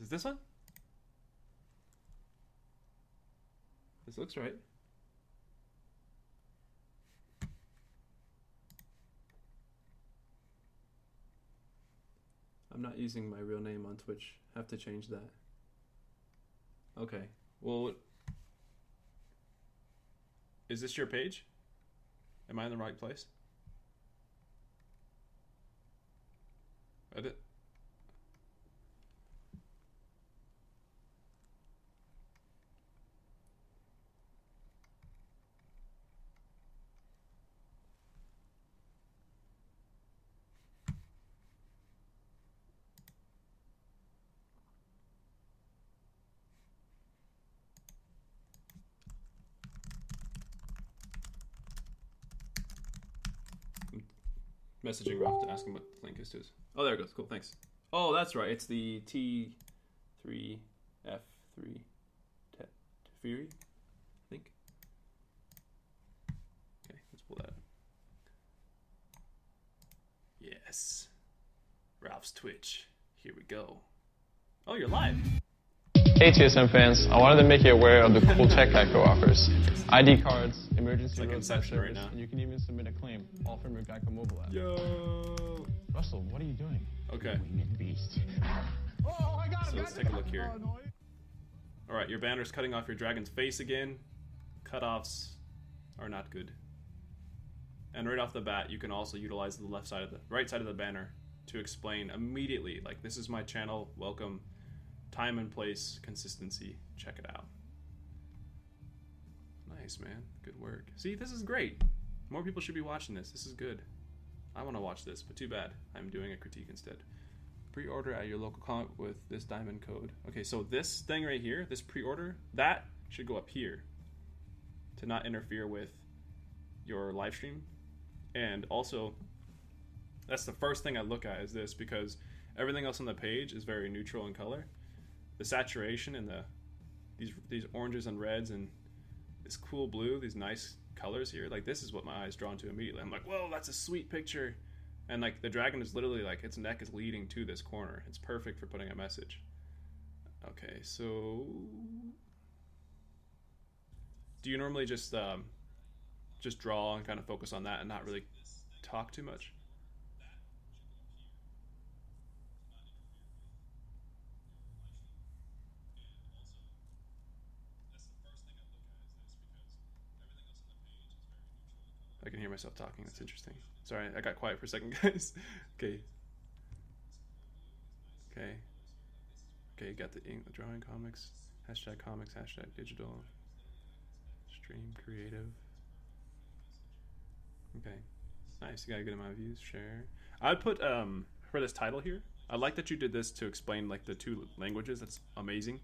Is it this one? This looks right. I'm not using my real name on Twitch. Have to change that. Okay. Well, is this your page? Am I in the right place? Edit. Messaging Ralph to ask him what the link is to. Oh, there it goes. Cool, thanks. Oh, that's right. It's the T3F3 Fury, I think. Okay, let's pull that up. Yes. Ralph's Twitch. Here we go. Oh, you're live. Hey TSM fans, I wanted to make you aware of the cool tech Geico offers. ID cards, emergency like roadside Inception right service, now. and you can even submit a claim, all from your Geico mobile app. Yo. Russell, what are you doing? Okay. Winged beast. Oh, I got him. So let's take a look here. Alright, your banner's cutting off your dragon's face again. Cutoffs are not good. And right off the bat, you can also utilize the right side of the banner to explain immediately, like, this is my channel, welcome, time and place, consistency, check it out. Nice, man. Good work. See, this is great. More people should be watching this. This is good. I want to watch this, but too bad. I'm doing a critique instead. Pre-order at your local comic with this diamond code. Okay, so this thing right here, this pre-order, that should go up here to not interfere with your live stream. And also, that's the first thing I look at is this, because everything else on the page is very neutral in color. The saturation and these oranges and reds and this cool blue, these nice colors here, like, this is what my eyes drawn to immediately. I'm like, whoa, that's a sweet picture. And like the dragon is literally like its neck is leading to this corner. It's perfect for putting a message. Okay, so do you normally just draw and kind of focus on that and not really talk too much? I can hear myself talking. That's interesting. Sorry, I got quiet for a second, guys. Okay. Okay, got the drawing comics, hashtag comics, hashtag digital, stream creative. Okay, nice. You got a good amount of views. Share. I'd put for this title here, I like that you did this to explain like the two languages. That's amazing.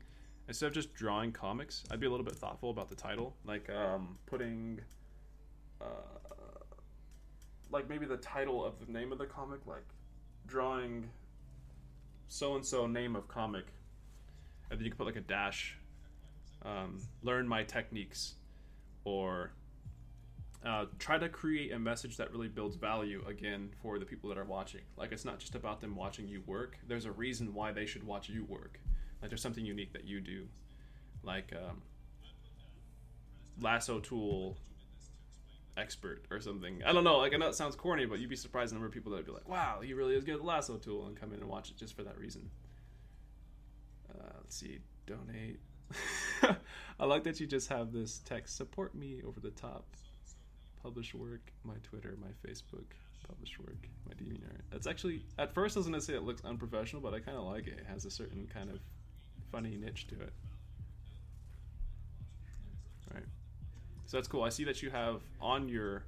Instead of just drawing comics, I'd be a little bit thoughtful about the title, like putting like maybe the title of the name of the comic, like drawing so-and-so name of comic, and then you can put like a dash, learn my techniques, or try to create a message that really builds value again for the people that are watching. Like, it's not just about them watching you work. There's a reason why they should watch you work. Like, there's something unique that you do, like lasso tool expert or something. I don't know, like, I know it sounds corny, but you'd be surprised the number of people that would be like, wow, he really is good at the lasso tool, and come in and watch it just for that reason. Let's see, donate. I like that you just have this text, support me, over the top. Publish work, my Twitter, my Facebook, publish work, my DeviantArt. That's actually, at first I was going to say it looks unprofessional, but I kind of like it. It has a certain kind of funny niche to it. Right. So that's cool. I see that you have on your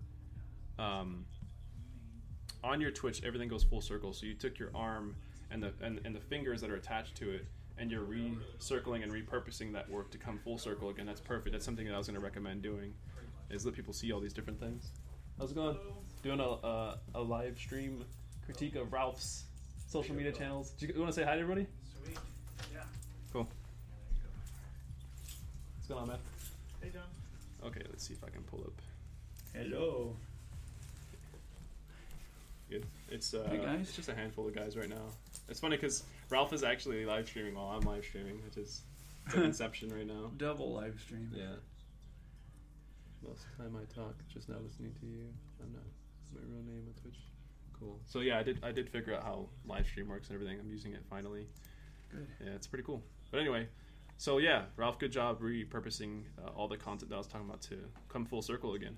Twitch, everything goes full circle. So you took your arm and the fingers that are attached to it, and you're recircling and repurposing that work to come full circle again. That's perfect. That's something that I was going to recommend doing, is let people see all these different things. How's it going? Doing a live stream critique of Ralph's social media channels. Do you want to say hi to everybody? Sweet. Yeah. Cool. What's going on, man? Hey, John. Okay, let's see if I can pull up. Hello. Good. It's Hey, guys. it's just a handful of guys right now. It's funny because Ralph is actually live streaming while I'm live streaming, which is it's like Inception right now. Double live stream. Yeah. Most of the time I talk, just now listening to you. I'm not. It's my real name on Twitch. Cool. So yeah, I did figure out how live stream works and everything. I'm using it finally. Good. Yeah, it's pretty cool. But anyway, so yeah, Ralph, good job repurposing all the content that I was talking about to come full circle again,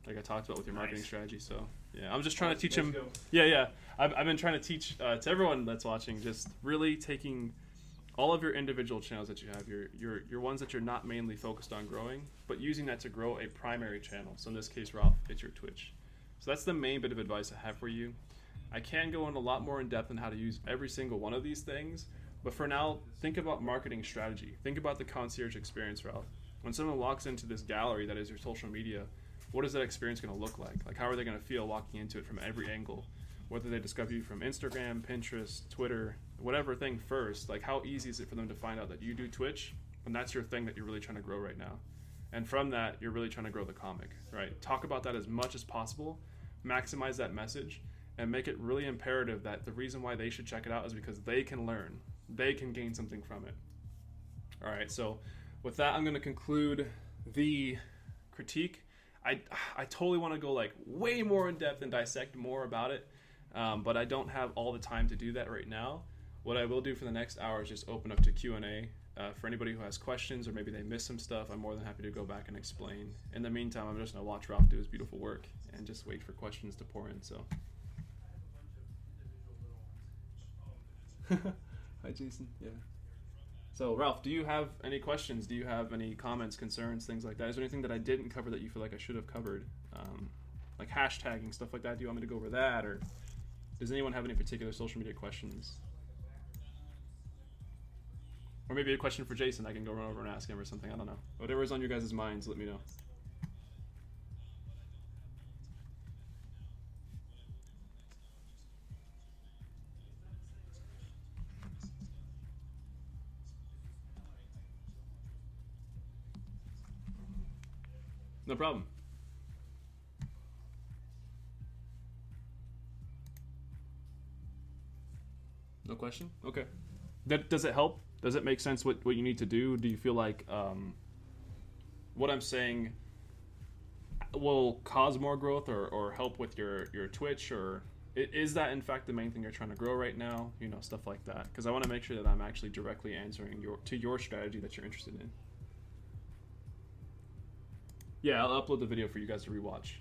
like I talked about with your marketing strategy. So yeah, I'm just trying to teach him. Yeah. I've been trying to teach to everyone that's watching, just really taking all of your individual channels that you have, your ones that you're not mainly focused on growing, but using that to grow a primary channel. So in this case, Ralph, it's your Twitch. So that's the main bit of advice I have for you. I can go in a lot more in depth on how to use every single one of these things, but for now, think about marketing strategy. Think about the concierge experience, Ralph. When someone walks into this gallery that is your social media, what is that experience going to look like? Like, how are they going to feel walking into it from every angle? Whether they discover you from Instagram, Pinterest, Twitter, whatever thing first, like, how easy is it for them to find out that you do Twitch, and that's your thing that you're really trying to grow right now? And from that, you're really trying to grow the comic, right? Talk about that as much as possible, maximize that message, and make it really imperative that the reason why they should check it out is because they can learn. They can gain something from it. All right, so with that, I'm going to conclude the critique. I totally want to go like way more in depth and dissect more about it, but I don't have all the time to do that right now. What I will do for the next hour is just open up to Q&A. For anybody who has questions or maybe they missed some stuff, I'm more than happy to go back and explain. In the meantime, I'm just going to watch Ralph do his beautiful work and just wait for questions to pour in. So. Hi, Jason. Yeah. So, Ralph, do you have any questions? Do you have any comments, concerns, things like that? Is there anything that I didn't cover that you feel like I should have covered? Like hashtagging, stuff like that. Do you want me to go over that? Or does anyone have any particular social media questions? Or maybe a question for Jason. I can go run over and ask him or something. I don't know. Whatever is on your guys' minds, let me know. No problem. No question? Okay. Does it help? Does it make sense what you need to do? Do you feel like what I'm saying will cause more growth or help with your Twitch? Or is that in fact the main thing you're trying to grow right now? You know, stuff like that. Because I want to make sure that I'm actually directly answering your strategy that you're interested in. Yeah, I'll upload the video for you guys to rewatch.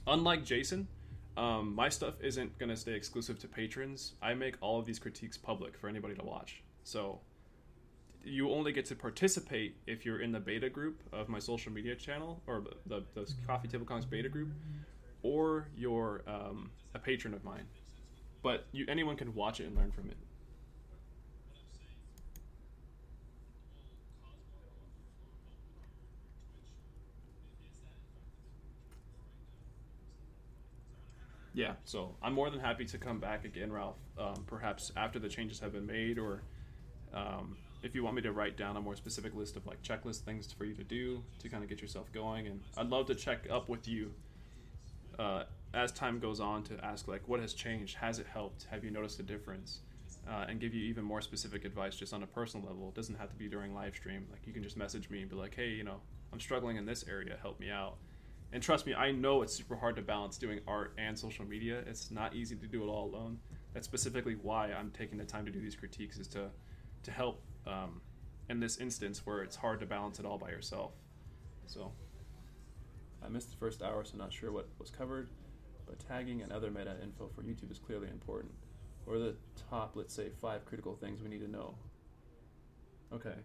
Unlike Jason, my stuff isn't going to stay exclusive to patrons. I make all of these critiques public for anybody to watch. So you only get to participate if you're in the beta group of my social media channel, or the Coffee Table Comics beta group, or you're a patron of mine. But anyone can watch it and learn from it. Yeah, so I'm more than happy to come back again, Ralph, perhaps after the changes have been made, or if you want me to write down a more specific list of like checklist things for you to do to kind of get yourself going. And I'd love to check up with you as time goes on to ask like, what has changed? Has it helped? Have you noticed a difference? And give you even more specific advice just on a personal level. It doesn't have to be during live stream. Like you can just message me and be like, hey, you know, I'm struggling in this area, help me out. And trust me, I know it's super hard to balance doing art and social media. It's not easy to do it all alone. That's specifically why I'm taking the time to do these critiques, is to help in this instance where it's hard to balance it all by yourself. So I missed the first hour, so not sure what was covered, but tagging and other meta info for YouTube is clearly important. What are the top, let's say, 5 critical things we need to know? Okay.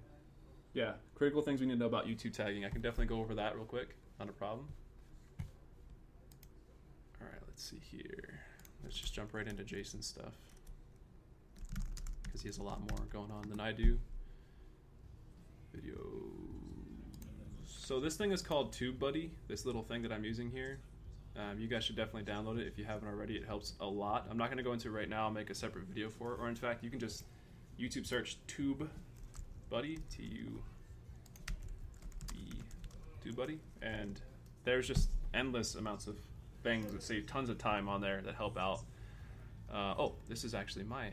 Yeah, critical things we need to know about YouTube tagging. I can definitely go over that real quick. Not a problem. All right, let's see here. Let's just jump right into Jason's stuff, because he has a lot more going on than I do. Videos. So this thing is called TubeBuddy, this little thing that I'm using here. You guys should definitely download it if you haven't already. It helps a lot. I'm not going to go into it right now. I'll make a separate video for it. Or in fact, you can just YouTube search TubeBuddy, T-U-B, TubeBuddy, and there's just endless amounts of things that save tons of time on there that help out. Oh, this is actually my...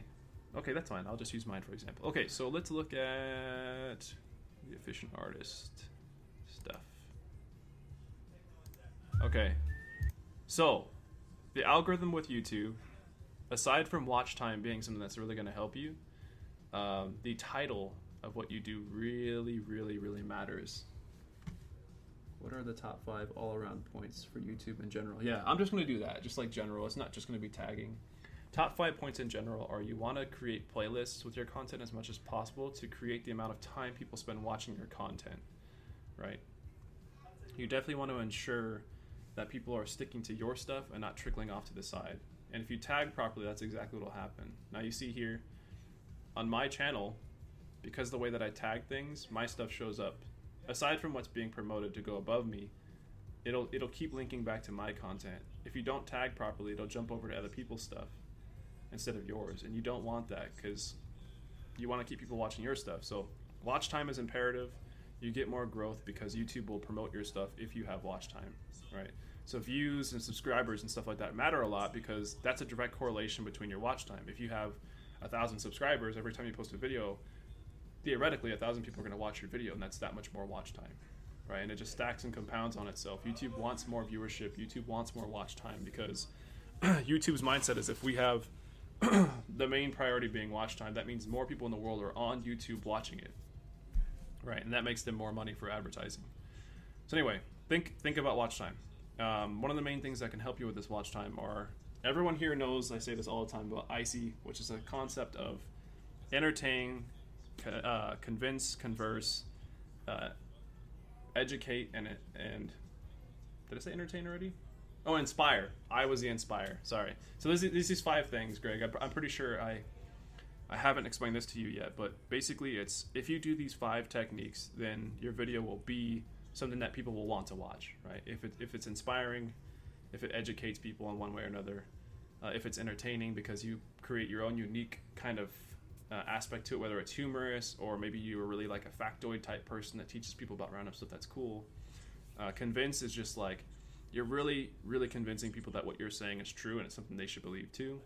Okay, that's fine. I'll just use mine for example. Okay, so let's look at the efficient artist stuff. Okay. So, the algorithm with YouTube, aside from watch time being something that's really going to help you, the title of what you do really, really, really matters. What are the top 5 all-around points for YouTube in general? Yeah, I'm just going to do that, just like general. It's not just going to be tagging. Top 5 points in general are you want to create playlists with your content as much as possible to create the amount of time people spend watching your content, right? You definitely want to ensure that people are sticking to your stuff and not trickling off to the side. And if you tag properly, that's exactly what will happen. Now you see here on my channel, because the way that I tag things, my stuff shows up. Aside from what's being promoted to go above me, it'll keep linking back to my content. If you don't tag properly, it'll jump over to other people's stuff instead of yours. And you don't want that, because you want to keep people watching your stuff. So watch time is imperative. You get more growth because YouTube will promote your stuff if you have watch time, right? So views and subscribers and stuff like that matter a lot, because that's a direct correlation between your watch time. If you have 1,000 subscribers, every time you post a video, theoretically 1,000 people are going to watch your video, and that's that much more watch time, right? And it just stacks and compounds on itself. YouTube wants more viewership. YouTube wants more watch time, because YouTube's mindset is if we have the main priority being watch time, that means more people in the world are on YouTube watching it, right? And that makes them more money for advertising. So anyway, think about watch time. One of the main things that can help you with this watch time are, everyone here knows, I say this all the time, about IC, which is a concept of entertain, convince, converse, educate, and did I say entertain already? Oh, inspire. I was the inspire. Sorry. So there's these 5 things, Greg. I'm pretty sure I haven't explained this to you yet, but basically it's, if you do these 5 techniques, then your video will be something that people will want to watch, right? If it's inspiring, if it educates people in one way or another, if it's entertaining because you create your own unique kind of aspect to it, whether it's humorous or maybe you are really like a factoid type person that teaches people about random stuff that's cool. Convince is just like, you're really, really convincing people that what you're saying is true and it's something they should believe too.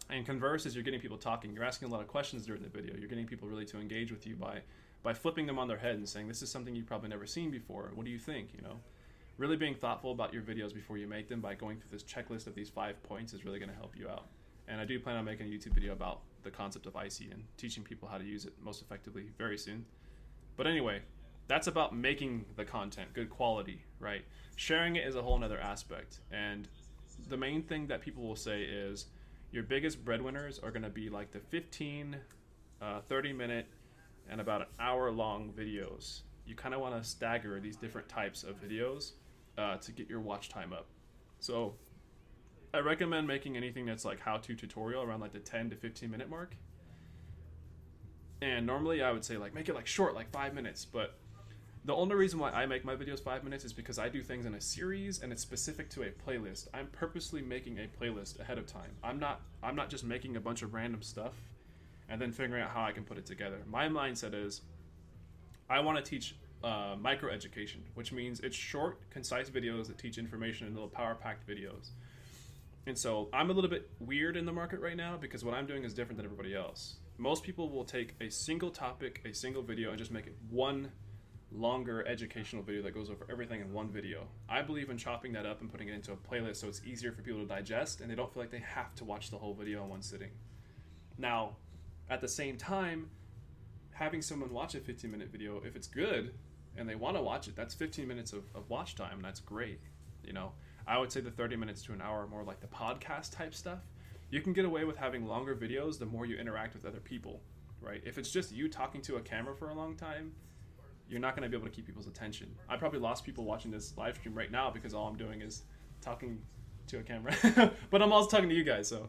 And converse is you're getting people talking. You're asking a lot of questions during the video. You're getting people really to engage with you by flipping them on their head and saying, this is something you've probably never seen before. What do you think? You know, really being thoughtful about your videos before you make them by going through this checklist of these 5 points is really going to help you out. And I do plan on making a YouTube video about the concept of IC and teaching people how to use it most effectively very soon. But anyway, that's about making the content good quality, right? Sharing it is a whole nother aspect. And the main thing that people will say is your biggest breadwinners are going to be like the 15, 30-minute, and about an hour-long videos. You kind of want to stagger these different types of videos to get your watch time up. So I recommend making anything that's like how-to tutorial around like the 10 to 15-minute mark. And normally I would say like make it like short, like 5 minutes, but the only reason why I make my videos 5 minutes is because I do things in a series and it's specific to a playlist. I'm purposely making a playlist ahead of time. I'm not just making a bunch of random stuff and then figuring out how I can put it together. My mindset is I want to teach micro education, which means it's short, concise videos that teach information in little power-packed videos. And so I'm a little bit weird in the market right now because what I'm doing is different than everybody else. Most people will take a single topic, a single video, and just make it one longer educational video that goes over everything in one video. I believe in chopping that up and putting it into a playlist so it's easier for people to digest and they don't feel like they have to watch the whole video in one sitting. Now, at the same time, having someone watch a 15-minute video, if it's good and they want to watch it, that's 15 minutes of watch time, and that's great. You know, I would say the 30 minutes to an hour are more like the podcast type stuff. You can get away with having longer videos the more you interact with other people, right? If it's just you talking to a camera for a long time, you're not going to be able to keep people's attention. I probably lost people watching this live stream right now because all I'm doing is talking to a camera. But I'm also talking to you guys, so.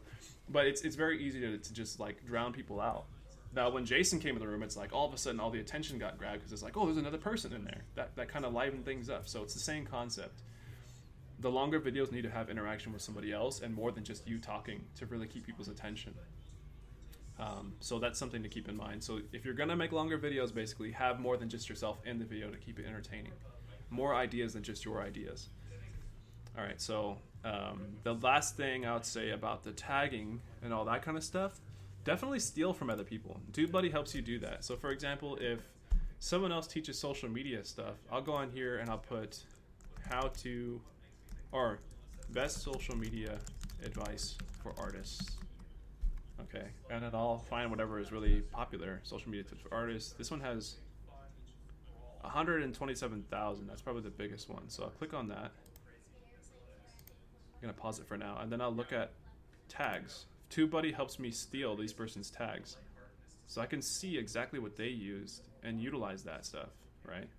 But it's very easy to just like drown people out. Now, when Jason came in the room, it's like all of a sudden all the attention got grabbed because it's like, oh, there's another person in there. That kind of livened things up. So it's the same concept. The longer videos need to have interaction with somebody else and more than just you talking to really keep people's attention. So that's something to keep in mind. So if you're going to make longer videos, basically have more than just yourself in the video to keep it entertaining. More ideas than just your ideas. All right, so the last thing I would say about the tagging and all that kind of stuff, definitely steal from other people. TubeBuddy helps you do that. So for example, if someone else teaches social media stuff, I'll go on here and I'll put how to, or best social media advice for artists. Okay, and then I'll find whatever is really popular, social media tips for artists. This one has 127,000. That's probably the biggest one. So I'll click on that. I'm gonna pause it for now, and then I'll look at tags. TubeBuddy helps me steal these person's tags, so I can see exactly what they used and utilize that stuff, right?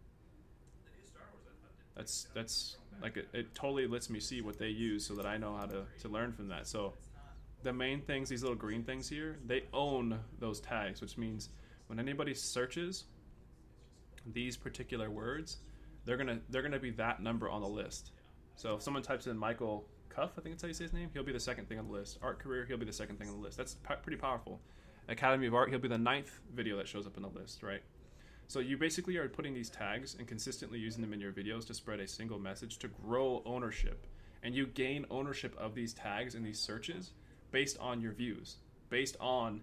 That's like it totally lets me see what they use so that I know how to learn from that. So the main things, these little green things here, they own those tags, which means when anybody searches these particular words, they're gonna be that number on the list. So if someone types in Michael Cuff, I think that's how you say his name, he'll be the second thing on the list. Art career, he'll be the second thing on the list. That's pretty powerful. Academy of Art, he'll be the 9th video that shows up in the list, right? So you basically are putting these tags and consistently using them in your videos to spread a single message to grow ownership. And you gain ownership of these tags and these searches based on your views, based on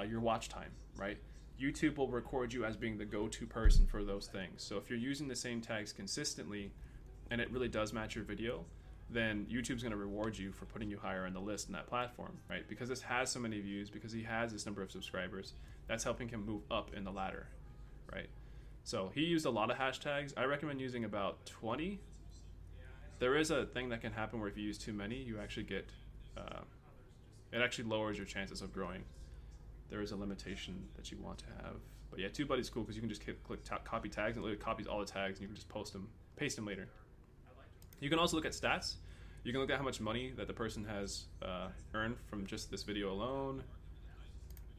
your watch time, right? YouTube will record you as being the go-to person for those things. So if you're using the same tags consistently and it really does match your video, then YouTube's going to reward you for putting you higher on the list in that platform, right? Because this has so many views, because he has this number of subscribers, that's helping him move up in the ladder, right? So he used a lot of hashtags. I recommend using about 20. There is a thing that can happen where if you use too many, you actually get, it actually lowers your chances of growing. There is a limitation that you want to have. But yeah, TubeBuddy's cool because you can just click copy tags and it literally copies all the tags and you can just paste them later. You can also look at stats. You can look at how much money that the person has earned from just this video alone.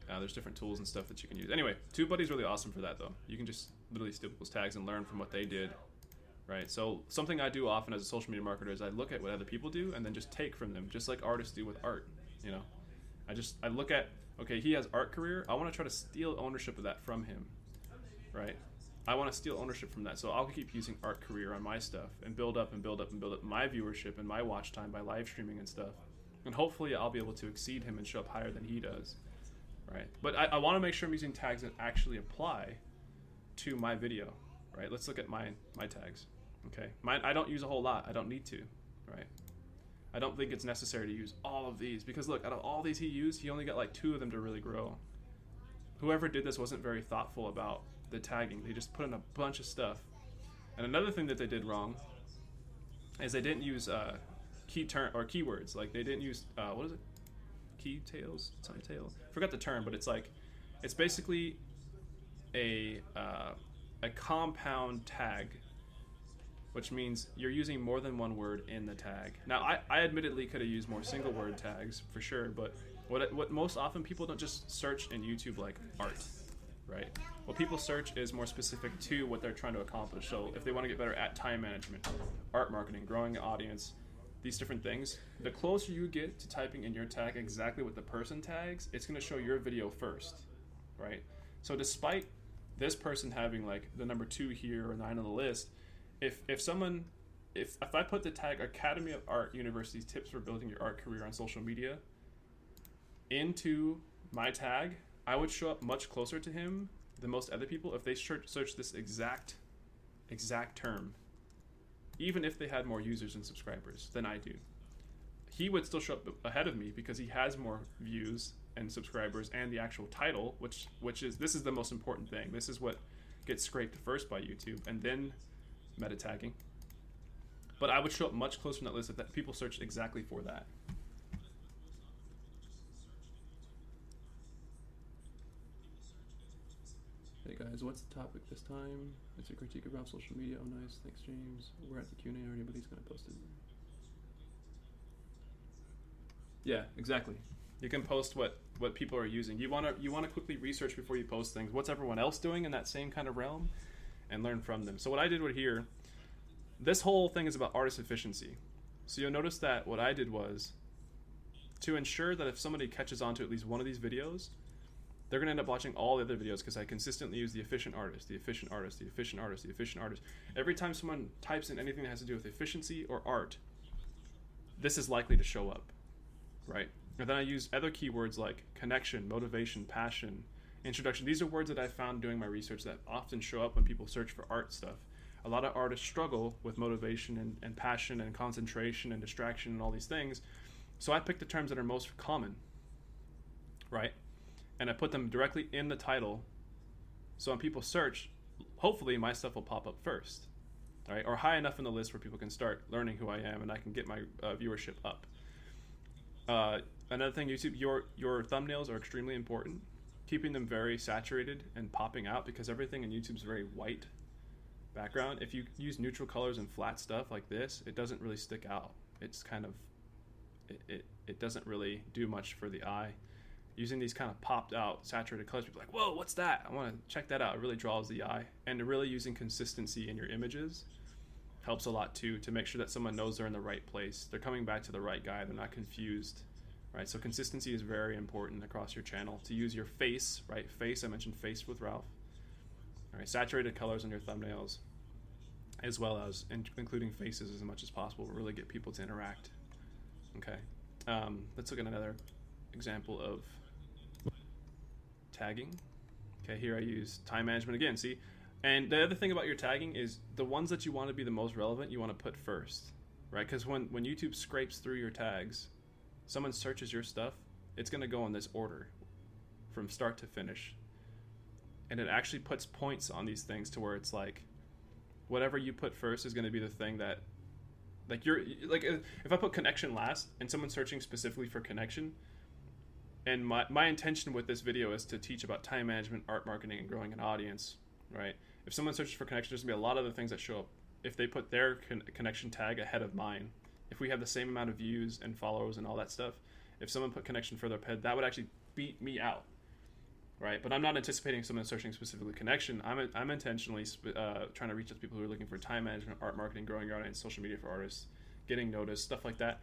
There's different tools and stuff that you can use. Anyway, TubeBuddy's really awesome for that though. You can just literally steal people's tags and learn from what they did, right? So something I do often as a social media marketer is I look at what other people do and then just take from them, just like artists do with art, you know? I look at, okay, he has art career. I want to try to steal ownership of that from him, right? I want to steal ownership from that. So I'll keep using art career on my stuff and build up and build up and build up my viewership and my watch time by live streaming and stuff. And hopefully I'll be able to exceed him and show up higher than he does, right? But I want to make sure I'm using tags that actually apply to my video, right? Let's look at my tags, okay? Mine, I don't use a whole lot. I don't need to, right? I don't think it's necessary to use all of these because look, out of all these he used, he only got like 2 of them to really grow. Whoever did this wasn't very thoughtful about the tagging. They just put in a bunch of stuff. And another thing that they did wrong is they didn't use keywords. Like they didn't use what is it? Key tails? Some tail? I forgot the term, but it's basically a compound tag, which means you're using more than one word in the tag. Now I admittedly could have used more single word tags for sure, but what most often people don't just search in YouTube like art, right? What people search is more specific to what they're trying to accomplish. So if they want to get better at time management, art marketing, growing an audience, these different things, the closer you get to typing in your tag exactly what the person tags, it's going to show your video first. right? So despite this person having like the number 2 here or 9 on the list, if I put the tag Academy of Art University's tips for building your art career on social media into my tag, I would show up much closer to him than most other people if they search this exact term, even if they had more users and subscribers than I do. He would still show up ahead of me because he has more views and subscribers and the actual title, which is this is the most important thing. This is what gets scraped first by YouTube, and then meta tagging. But I would show up much closer in that list if that people searched exactly for that. Hey guys, what's the topic this time? It's a critique of Ralph's social media. Oh nice, thanks James. We're at the Q&A or anybody's gonna post it. Yeah, exactly. You can post what people are using. You wanna quickly research before you post things. What's everyone else doing in that same kind of realm, and learn from them. So what I did with here, this whole thing is about artist efficiency. So you'll notice that what I did was to ensure that if somebody catches on to at least one of these videos, they're gonna end up watching all the other videos because I consistently use the efficient artist, the efficient artist, the efficient artist, the efficient artist. Every time someone types in anything that has to do with efficiency or art, this is likely to show up, right? And then I use other keywords like connection, motivation, passion, introduction. These are words that I found doing my research that often show up when people search for art stuff. A lot of artists struggle with motivation and passion and concentration and distraction and all these things. So I picked the terms that are most common, right? And I put them directly in the title. So when people search, hopefully my stuff will pop up first, right? Or high enough in the list where people can start learning who I am and I can get my viewership up. Another thing, YouTube, your thumbnails are extremely important. Keeping them very saturated and popping out, because everything in YouTube is very white background. If you use neutral colors and flat stuff like this, it doesn't really stick out. It's kind of, it doesn't really do much for the eye. Using these kind of popped out saturated colors, people are like, whoa, what's that? I want to check that out. It really draws the eye. And really using consistency in your images helps a lot too, to make sure that someone knows they're in the right place. They're coming back to the right guy. They're not confused, right? So consistency is very important across your channel. To use your face, right? Face, I mentioned face with Ralf. All right, saturated colors on your thumbnails, as well as including faces as much as possible, will really get people to interact. Okay, let's look at another example of tagging. Okay, here I use time management again, see? And the other thing about your tagging is the ones that you want to be the most relevant, you want to put first, right? Because when YouTube scrapes through your tags, someone searches your stuff, it's going to go in this order from start to finish. And it actually puts points on these things to where it's like, whatever you put first is going to be the thing that, like, if I put connection last and someone's searching specifically for connection, and my intention with this video is to teach about time management, art marketing, and growing an audience, right? If someone searches for connection, there's going to be a lot of other things that show up if they put their connection tag ahead of mine. If we have the same amount of views and followers and all that stuff, if someone put connection further ahead, that would actually beat me out, right? But I'm not anticipating someone searching specifically connection. I'm intentionally trying to reach those people who are looking for time management, art marketing, growing your audience, social media for artists, getting noticed, stuff like that.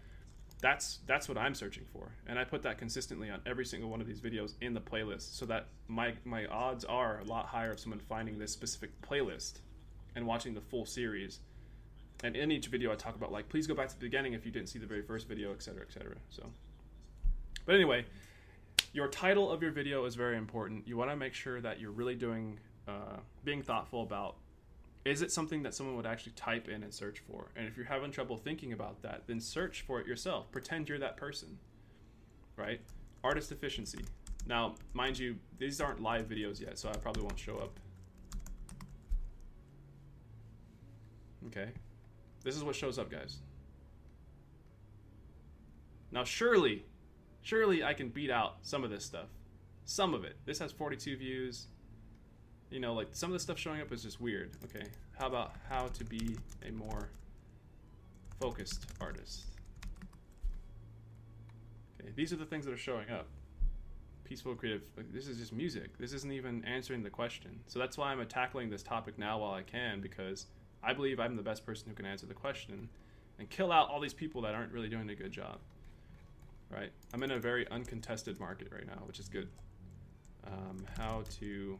That's what I'm searching for, and I put that consistently on every single one of these videos in the playlist, so that my odds are a lot higher of someone finding this specific playlist and watching the full series. And in each video I talk about, like, please go back to the beginning if you didn't see the very first video, etc., etc. So, but anyway, your title of your video is very important. You want to make sure that you're really being thoughtful about, is it something that someone would actually type in and search for? And if you're having trouble thinking about that, then search for it yourself. Pretend you're that person, right? Artist efficiency. Now, mind you, these aren't live videos yet, so I probably won't show up. Okay. This is what shows up, guys. Now, surely I can beat out some of this stuff. Some of it. This has 42 views. You know, like, some of the stuff showing up is just weird. Okay, how about how to be a more focused artist? Okay, these are the things that are showing up. Peaceful, creative. Like, this is just music. This isn't even answering the question. So that's why I'm tackling this topic now while I can, because I believe I'm the best person who can answer the question and kill out all these people that aren't really doing a good job. Right? I'm in a very uncontested market right now, which is good. How to,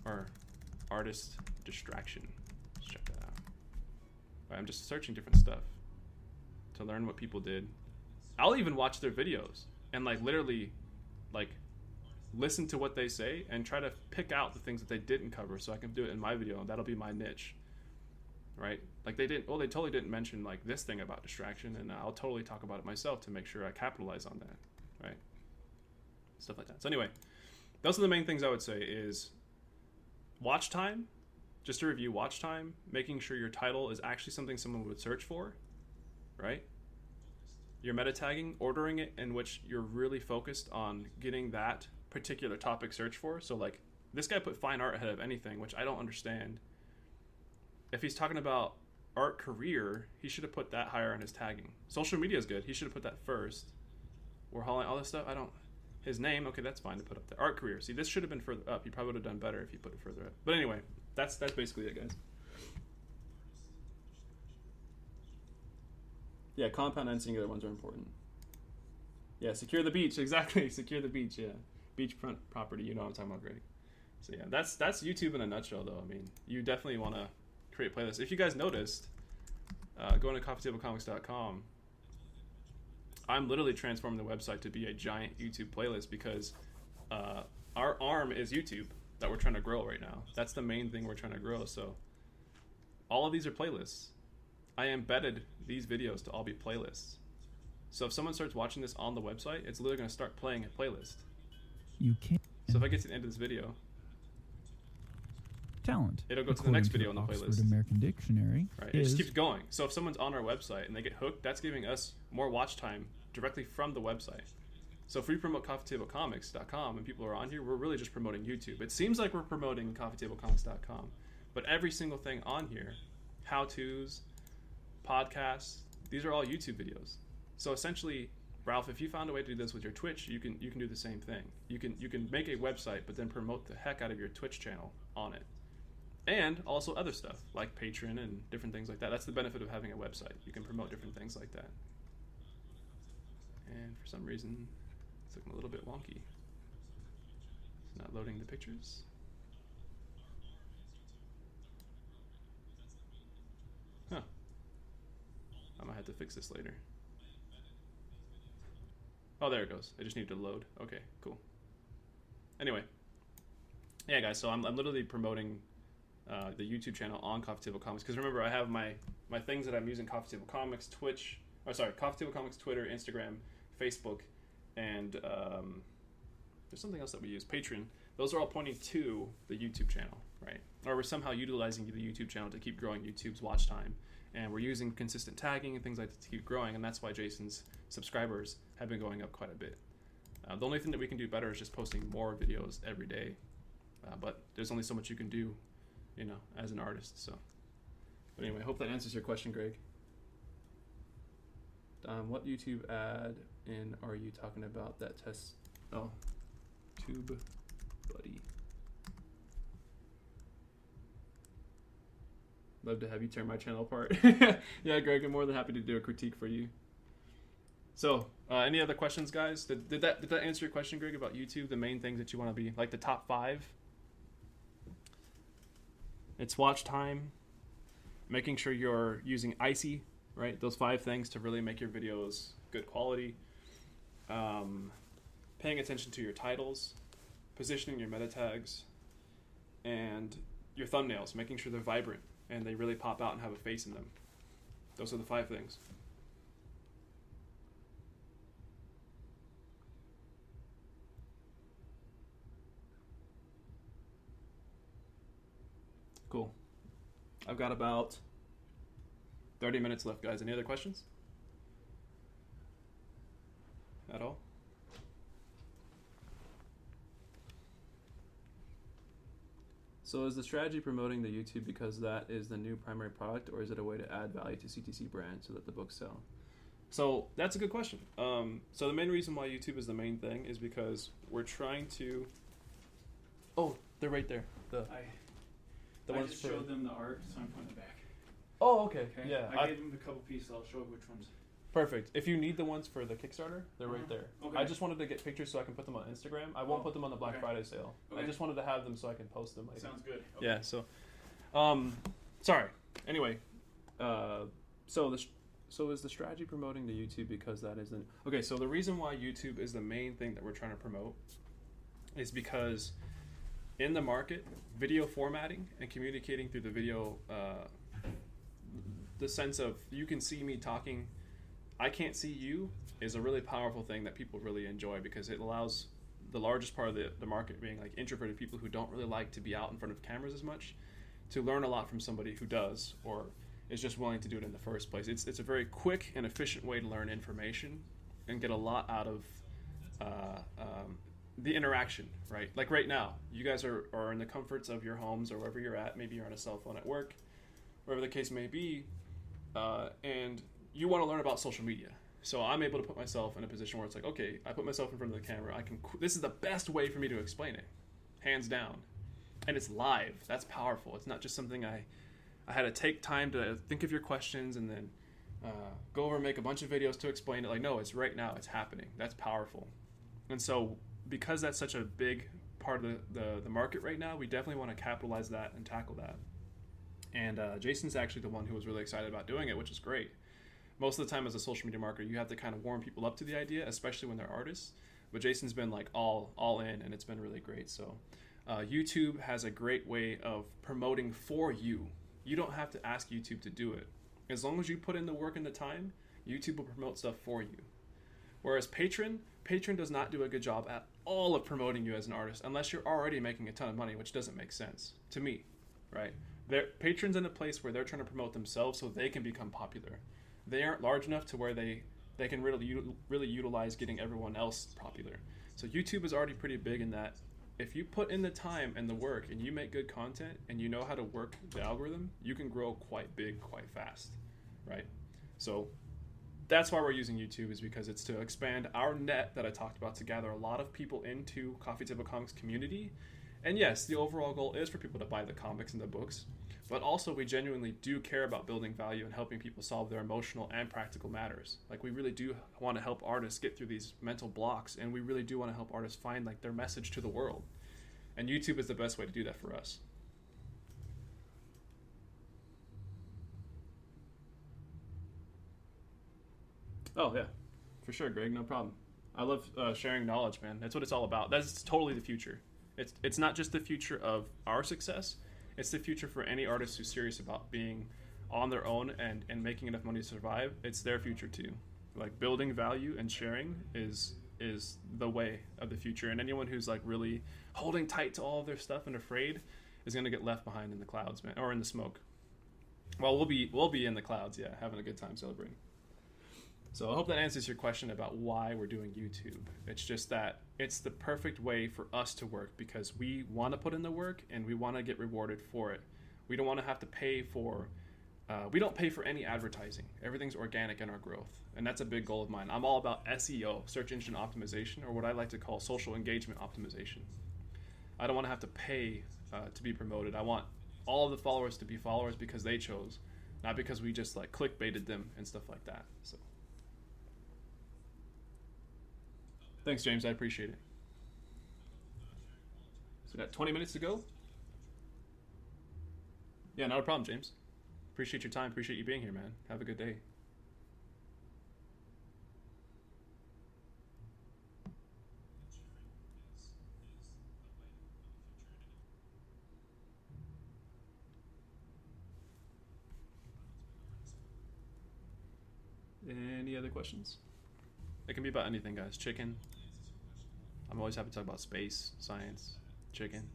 or artist distraction. Let's check that out. Right, I'm just searching different stuff to learn what people did. I'll even watch their videos and like literally like listen to what they say and try to pick out the things that they didn't cover so I can do it in my video, and that'll be my niche. Right? Like they totally didn't mention like this thing about distraction, and I'll totally talk about it myself to make sure I capitalize on that. Right? Stuff like that. So anyway, those are the main things I would say is watch time. Just to review, watch time, making sure your title is actually something someone would search for, right? Your meta tagging, ordering it in which you're really focused on getting that particular topic searched for. So like this guy put fine art ahead of anything, which I don't understand. If he's talking about art career, he should have put that higher on his tagging. Social media is good. He should have put that first. Warhol, all this stuff, his name, okay, that's fine to put up there. Art career. See, this should have been further up. He probably would have done better if he put it further up. But anyway, that's basically it, guys. Yeah, compound and singular ones are important. Yeah, secure the beach, exactly. Secure the beach, yeah. Beachfront property, you know what I'm talking about, Greg. So yeah, that's YouTube in a nutshell, though. I mean, you definitely want to create playlists. If you guys noticed, going to coffeetablecomics.com, I'm literally transforming the website to be a giant YouTube playlist because our arm is YouTube that we're trying to grow right now. That's the main thing we're trying to grow. So all of these are playlists. I embedded these videos to all be playlists. So if someone starts watching this on the website, it's literally going to start playing a playlist. You can't. So if I get to the end of this video, Talent. it'll go to the next video on the Oxford playlist. American Dictionary. Right. It just keeps going. So if someone's on our website and they get hooked, that's giving us more watch time directly from the website. So if we promote coffeetablecomics.com and people are on here, we're really just promoting YouTube. It seems like we're promoting coffeetablecomics.com, but every single thing on here, how-tos, podcasts, these are all YouTube videos. So essentially, Ralph, if you found a way to do this with your Twitch, you can do the same thing. You can make a website, but then promote the heck out of your Twitch channel on it. And also other stuff, like Patreon and different things like that. That's the benefit of having a website. You can promote different things like that. And for some reason, it's looking a little bit wonky. It's not loading the pictures. Huh. I might have to fix this later. Oh, there it goes. I just need to load. Okay, cool. Anyway. Yeah, guys, so I'm literally promoting the YouTube channel on Coffee Table Comics. Because remember, I have my things that I'm using: Coffee Table Comics, Twitch, Coffee Table Comics, Twitter, Instagram, Facebook, and there's something else that we use, Patreon. Those are all pointing to the YouTube channel, right? Or we're somehow utilizing the YouTube channel to keep growing YouTube's watch time. And we're using consistent tagging and things like that to keep growing, and that's why Jason's subscribers have been going up quite a bit. The only thing that we can do better is just posting more videos every day. But there's only so much you can do, you know, as an artist. So, but anyway, I hope that answers your question, Greg. What YouTube ad in are you talking about that test? Oh, Tube Buddy. Love to have you tear my channel apart. Yeah, Greg, I'm more than happy to do a critique for you. So, any other questions, guys? Did that answer your question, Greg, about YouTube? The main things that you want to be, like the top 5? It's watch time, making sure you're using Icy, right? Those 5 things to really make your videos good quality. Paying attention to your titles, positioning your meta tags, and your thumbnails, making sure they're vibrant and they really pop out and have a face in them. Those are the 5 things. Cool. I've got about 30 minutes left, guys. Any other questions? At all? So is the strategy promoting the YouTube because that is the new primary product, or is it a way to add value to CTC brand so that the books sell? So that's a good question. So the main reason why YouTube is the main thing is because we're trying to... Oh, they're right there. I just showed them the art, so I'm putting it back. Oh, okay. Okay. Yeah. I gave them a couple pieces. I'll show which ones. Perfect. If you need the ones for the Kickstarter, they're right there. Okay. I just wanted to get pictures so I can put them on Instagram. I won't put them on the Black okay. Friday sale. I Okay. just wanted to have them so I can post them later. Sounds good. Okay. Yeah. So, sorry. Anyway, so is the strategy promoting to YouTube because that isn't okay? So the reason why YouTube is the main thing that we're trying to promote is because in the market, video formatting and communicating through the video, the sense of you can see me talking, I can't see you, is a really powerful thing that people really enjoy because it allows the largest part of the market, being like introverted people who don't really like to be out in front of cameras as much, to learn a lot from somebody who does or is just willing to do it in the first place. It's a very quick and efficient way to learn information and get a lot out of the interaction, right? Like right now, you guys are in the comforts of your homes or wherever you're at. Maybe you're on a cell phone at work, wherever the case may be, and you want to learn about social media. So I'm able to put myself in a position where it's like, okay, I put myself in front of the camera. This is the best way for me to explain it, hands down. And it's live. That's powerful. It's not just something I had to take time to think of your questions and then go over and make a bunch of videos to explain it. Like, no, it's right now. It's happening. That's powerful. And so because that's such a big part of the market right now, we definitely want to capitalize that and tackle that. And Jason's actually the one who was really excited about doing it, which is great. Most of the time as a social media marketer, you have to kind of warm people up to the idea, especially when they're artists. But Jason's been like all in, and it's been really great. So YouTube has a great way of promoting for you. You don't have to ask YouTube to do it. As long as you put in the work and the time, YouTube will promote stuff for you. Whereas Patreon does not do a good job at all of promoting you as an artist unless you're already making a ton of money, which doesn't make sense to me, right? Patreon's in a place where they're trying to promote themselves so they can become popular. They aren't large enough to where they can really utilize getting everyone else popular. So YouTube is already pretty big in that if you put in the time and the work and you make good content and you know how to work the algorithm, you can grow quite big, quite fast, right? So that's why we're using YouTube, is because it's to expand our net that I talked about, to gather a lot of people into Coffee Table Comics community. And yes, the overall goal is for people to buy the comics and the books, but also we genuinely do care about building value and helping people solve their emotional and practical matters. Like, we really do want to help artists get through these mental blocks, and we really do want to help artists find like their message to the world. And YouTube is the best way to do that for us. Oh yeah, for sure, Greg, no problem. I love sharing knowledge, man. That's what it's all about. That's totally the future. It's not just the future of our success. It's the future for any artist who's serious about being on their own and making enough money to survive. It's their future too. Like, building value and sharing is the way of the future. And anyone who's like really holding tight to all of their stuff and afraid is going to get left behind in the clouds, man, or in the smoke. Well, we'll be in the clouds, yeah, having a good time celebrating. So I hope that answers your question about why we're doing YouTube. It's just that it's the perfect way for us to work because we want to put in the work and we want to get rewarded for it. We don't want to have to pay for, we don't pay for any advertising. Everything's organic in our growth. And that's a big goal of mine. I'm all about SEO, search engine optimization, or what I like to call social engagement optimization. I don't want to have to pay to be promoted. I want all of the followers to be followers because they chose, not because we just like clickbaited them and stuff like that. So. Thanks, James. I appreciate it. So we got 20 minutes to go? Yeah, not a problem, James. Appreciate your time. Appreciate you being here, man. Have a good day. Any other questions? It can be about anything, guys. Chicken. I'm always happy to talk about space, science, chicken.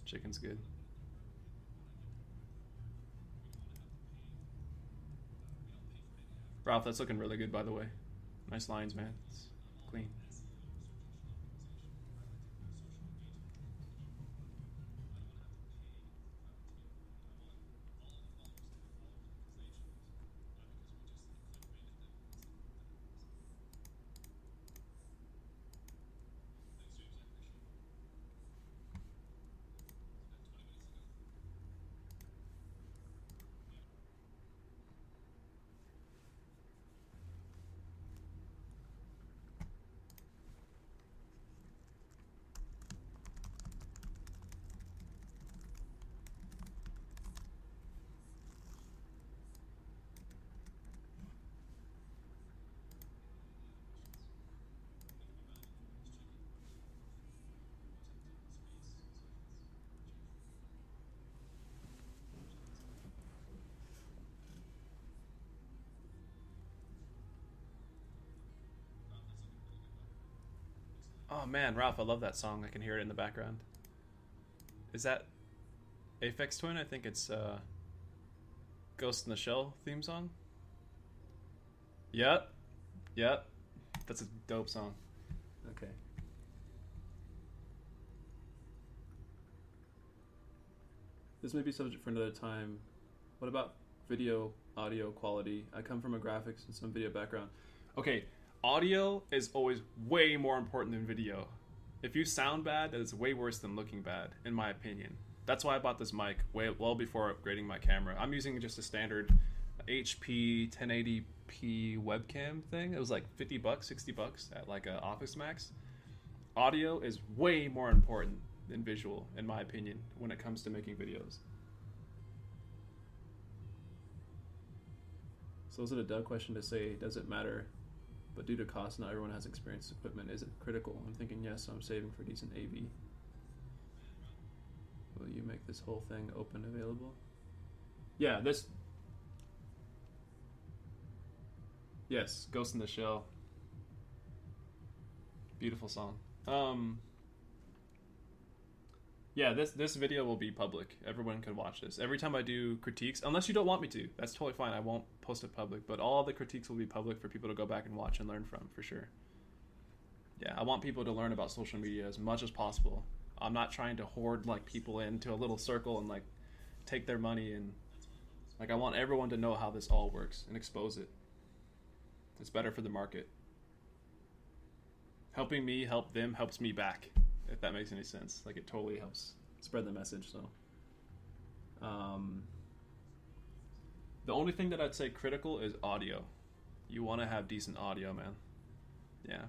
Chicken's good. Ralph, that's looking really good, by the way. Nice lines, man. It's clean. Oh man, Ralph, I love that song. I can hear it in the background. Is that Aphex Twin? I think it's Ghost in the Shell theme song. Yep. That's a dope song. Okay. This may be subject for another time. What about video, audio quality? I come from a graphics and some video background. Okay, audio is always way more important than video. If you sound bad, that is way worse than looking bad, in my opinion. That's why I bought this mic well before upgrading my camera. I'm using just a standard HP 1080p webcam thing. It was like $50, $60 at like a Office Max. Audio is way more important than visual, in my opinion, when it comes to making videos. So is it a dumb question to say, does it matter? But due to cost, not everyone has experienced equipment. Is it critical? I'm thinking yes, so I'm saving for decent AV. Will you make this whole thing open available? Yeah, Yes, Ghost in the Shell. Beautiful song. Yeah, this video will be public. Everyone can watch this. Every time I do critiques, unless you don't want me to, that's totally fine. I won't post it public, but all the critiques will be public for people to go back and watch and learn from, for sure. Yeah, I want people to learn about social media as much as possible. I'm not trying to hoard like people into a little circle and like take their money, and like I want everyone to know how this all works and expose it. It's better for the market. Helping me help them helps me back, if that makes any sense. Like, it totally helps spread the message. So the only thing that I'd say critical is audio. You want to have decent audio, man. Yeah,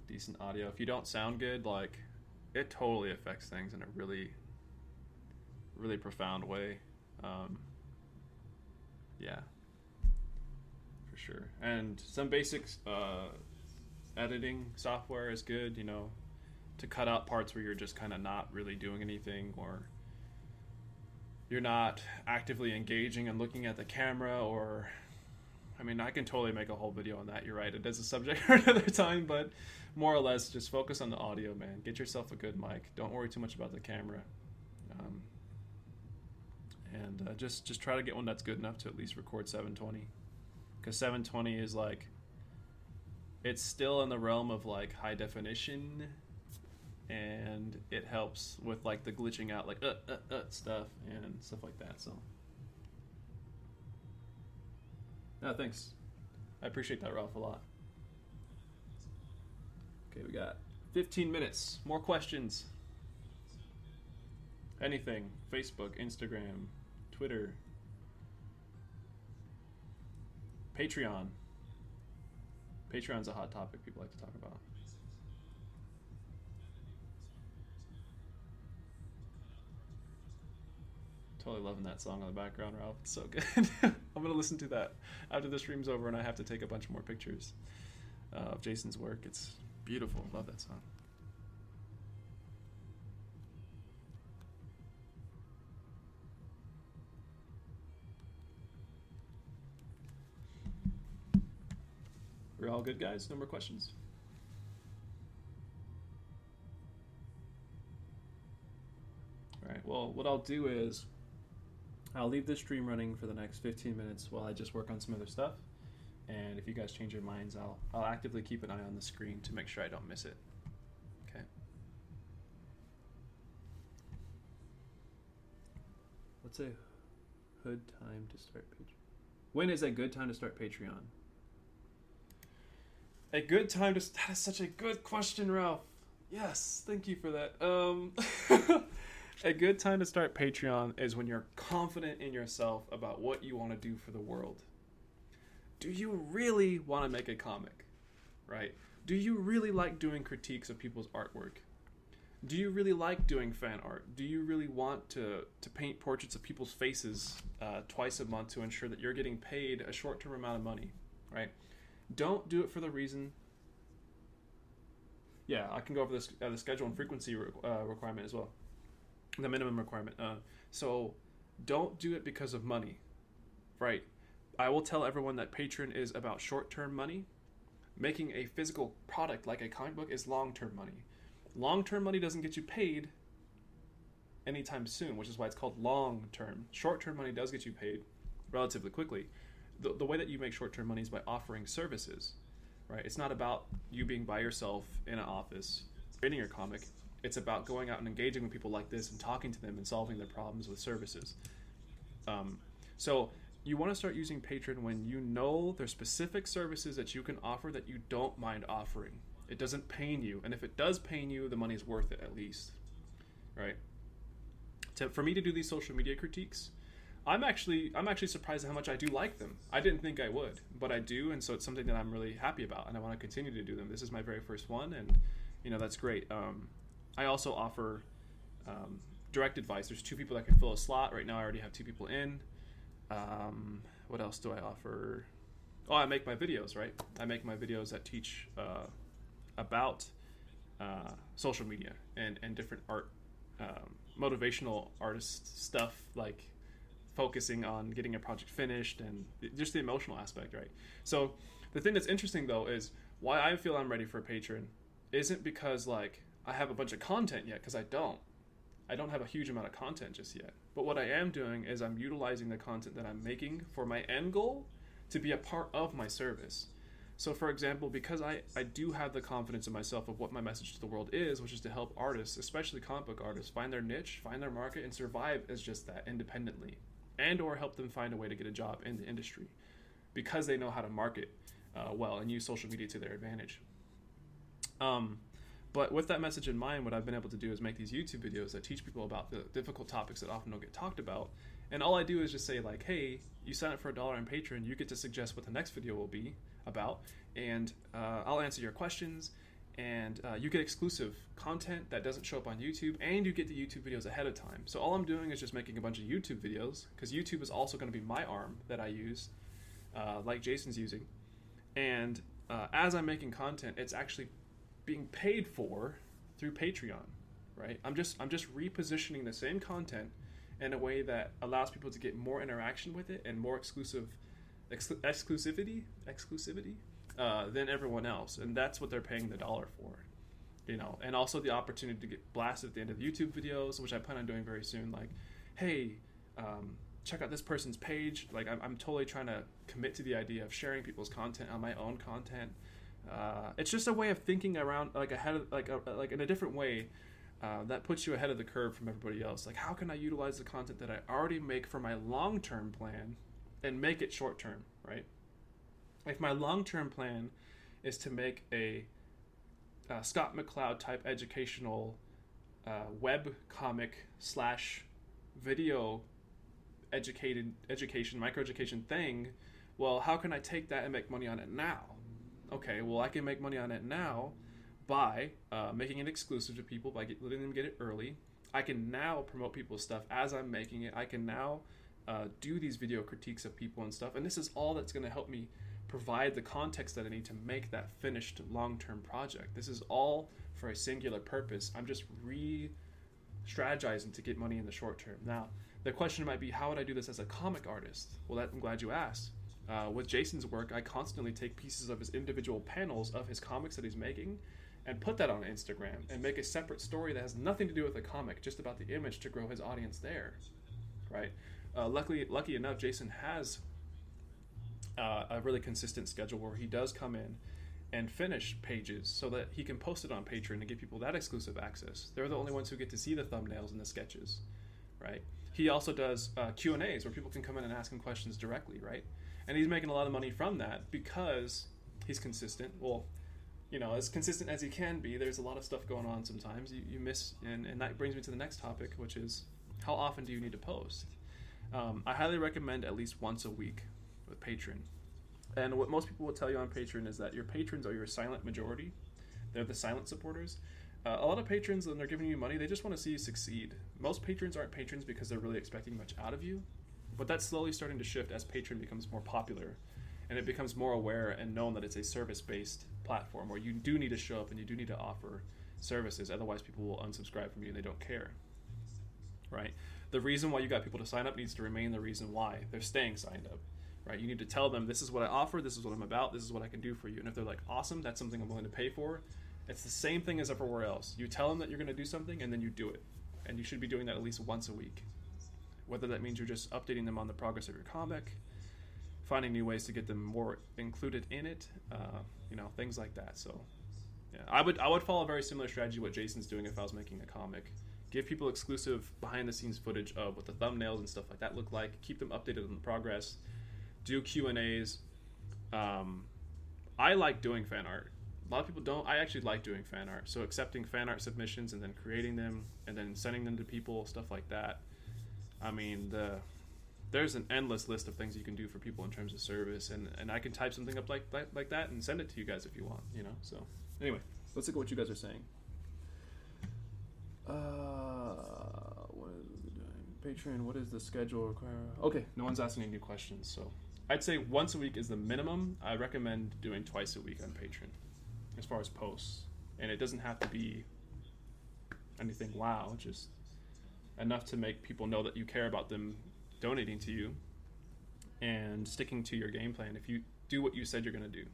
decent audio. If you don't sound good, like, it totally affects things in a really, really profound way. Yeah, for sure. And some basics editing software is good, you know, to cut out parts where you're just kind of not really doing anything, or you're not actively engaging and looking at the camera, or I mean, I can totally make a whole video on that. You're right, it is a subject for another time, but more or less just focus on the audio, man. Get yourself a good mic. Don't worry too much about the camera. And just try to get one that's good enough to at least record 720, because 720 is like, it's still in the realm of like high definition, and it helps with like the glitching out, like stuff and stuff like that. So no, thanks. I appreciate that, Ralph, a lot. Okay, we got 15 minutes. More questions. Anything. Facebook, Instagram, Twitter, Patreon. Patreon's a hot topic people like to talk about. Totally loving that song in the background, Ralph. It's so good. I'm going to listen to that after the stream's over, and I have to take a bunch more pictures of Jason's work. It's beautiful. Love that song. We're all good, guys? No more questions? Alright, well, what I'll do is I'll leave this stream running for the next 15 minutes while I just work on some other stuff. And if you guys change your minds, I'll actively keep an eye on the screen to make sure I don't miss it. Okay? What's a good time to start Patreon? When is a good time to start Patreon? A good time to... That is such a good question, Ralph. Yes, thank you for that. A good time to start Patreon is when you're confident in yourself about what you want to do for the world. Do you really want to make a comic? Right? Do you really like doing critiques of people's artwork? Do you really like doing fan art? Do you really want to paint portraits of people's faces twice a month to ensure that you're getting paid a short-term amount of money? Right? Don't do it for the reason... Yeah, I can go over this the schedule and frequency requirement as well. The minimum requirement. So don't do it because of money. Right? I will tell everyone that Patreon is about short-term money. Making a physical product like a comic book is long-term money. Long-term money doesn't get you paid anytime soon, which is why it's called long-term. Short-term money does get you paid relatively quickly. The way that you make short-term money is by offering services, right? It's not about you being by yourself in an office reading your comic. It's about going out and engaging with people like this and talking to them and solving their problems with services. So you want to start using Patreon when you know there's specific services that you can offer that you don't mind offering. It doesn't pain you, and if it does pain you, the money's worth it at least, right? For me to do these social media critiques, I'm actually surprised at how much I do like them. I didn't think I would, but I do, and so it's something that I'm really happy about, and I want to continue to do them. This is my very first one, and that's great. I also offer direct advice. There's 2 people that can fill a slot. Right now I already have 2 people in. What else do I offer? Oh, I make my videos, right? I make my videos that teach about social media and different art, motivational artist stuff, like focusing on getting a project finished and just the emotional aspect, right? So the thing that's interesting though is why I feel I'm ready for a patron isn't because like I have a bunch of content yet, because I don't have a huge amount of content just yet. But what I am doing is I'm utilizing the content that I'm making for my end goal to be a part of my service. So for example, because I do have the confidence in myself of what my message to the world is, which is to help artists, especially comic book artists, find their niche, find their market, and survive as just that independently, and or help them find a way to get a job in the industry because they know how to market well and use social media to their advantage. But with that message in mind, what I've been able to do is make these YouTube videos that teach people about the difficult topics that often don't get talked about. And all I do is just say like, hey, you sign up for $1 on Patreon, you get to suggest what the next video will be about, and I'll answer your questions, and you get exclusive content that doesn't show up on YouTube, and you get the YouTube videos ahead of time. So all I'm doing is just making a bunch of YouTube videos, because YouTube is also going to be my arm that I use, like Jason's using. And as I'm making content, it's actually being paid for through Patreon, right? I'm just repositioning the same content in a way that allows people to get more interaction with it and more exclusivity than everyone else, and that's what they're paying the dollar for, and also the opportunity to get blasted at the end of YouTube videos, which I plan on doing very soon. Like, hey, check out this person's page. Like, I'm totally trying to commit to the idea of sharing people's content on my own content. It's just a way of thinking around, like ahead of, like in a different way that puts you ahead of the curve from everybody else. Like, how can I utilize the content that I already make for my long-term plan and make it short-term, right? If my long-term plan is to make a Scott McCloud type educational web comic / video education, microeducation thing, well, how can I take that and make money on it now? Okay, well, I can make money on it now by making it exclusive to people, by letting them get it early. I can now promote people's stuff as I'm making it. I can now do these video critiques of people and stuff, and this is all that's going to help me provide the context that I need to make that finished long-term project. This is all for a singular purpose. I'm just re-strategizing to get money in the short term. Now, the question might be, how would I do this as a comic artist? Well, I'm glad you asked. With Jason's work, I constantly take pieces of his individual panels of his comics that he's making and put that on Instagram and make a separate story that has nothing to do with the comic, just about the image to grow his audience there, right? Lucky enough, Jason has a really consistent schedule where he does come in and finish pages so that he can post it on Patreon and give people that exclusive access. They're the only ones who get to see the thumbnails and the sketches, right? He also does Q&As where people can come in and ask him questions directly, right? And he's making a lot of money from that because he's consistent. Well, you know, as consistent as he can be. There's a lot of stuff going on sometimes. You miss, and that brings me to the next topic, which is how often do you need to post? I highly recommend at least once a week with Patreon. And what most people will tell you on Patreon is that your patrons are your silent majority. They're the silent supporters. A lot of patrons, when they're giving you money, they just want to see you succeed. Most patrons aren't patrons because they're really expecting much out of you. But that's slowly starting to shift as Patreon becomes more popular and it becomes more aware and known that it's a service-based platform where you do need to show up and you do need to offer services. Otherwise, people will unsubscribe from you and they don't care, right? The reason why you got people to sign up needs to remain the reason why they're staying signed up, right? You need to tell them, this is what I offer, this is what I'm about, this is what I can do for you. And if they're like, awesome, that's something I'm willing to pay for, it's the same thing as everywhere else. You tell them that you're going to do something, and then you do it. And you should be doing that at least once a week. Whether that means you're just updating them on the progress of your comic, finding new ways to get them more included in it, things like that. So, yeah, I would follow a very similar strategy to what Jason's doing if I was making a comic. Give people exclusive behind-the-scenes footage of what the thumbnails and stuff like that look like. Keep them updated on the progress. Do Q&As. I like doing fan art. A lot of people don't. I actually like doing fan art. So accepting fan art submissions and then creating them and then sending them to people, stuff like that. I mean, there's an endless list of things you can do for people in terms of service, and I can type something up like that and send it to you guys if you want, So anyway, Let's look at what you guys are saying. What is it doing? Patreon, what is the schedule require? Okay. no one's asking any new questions, so I'd say once a week is the minimum. I recommend doing twice a week on Patreon as far as posts, and it doesn't have to be anything wow, just enough to make people know that you care about them donating to you and sticking to your game plan if you do what you said you're going to do.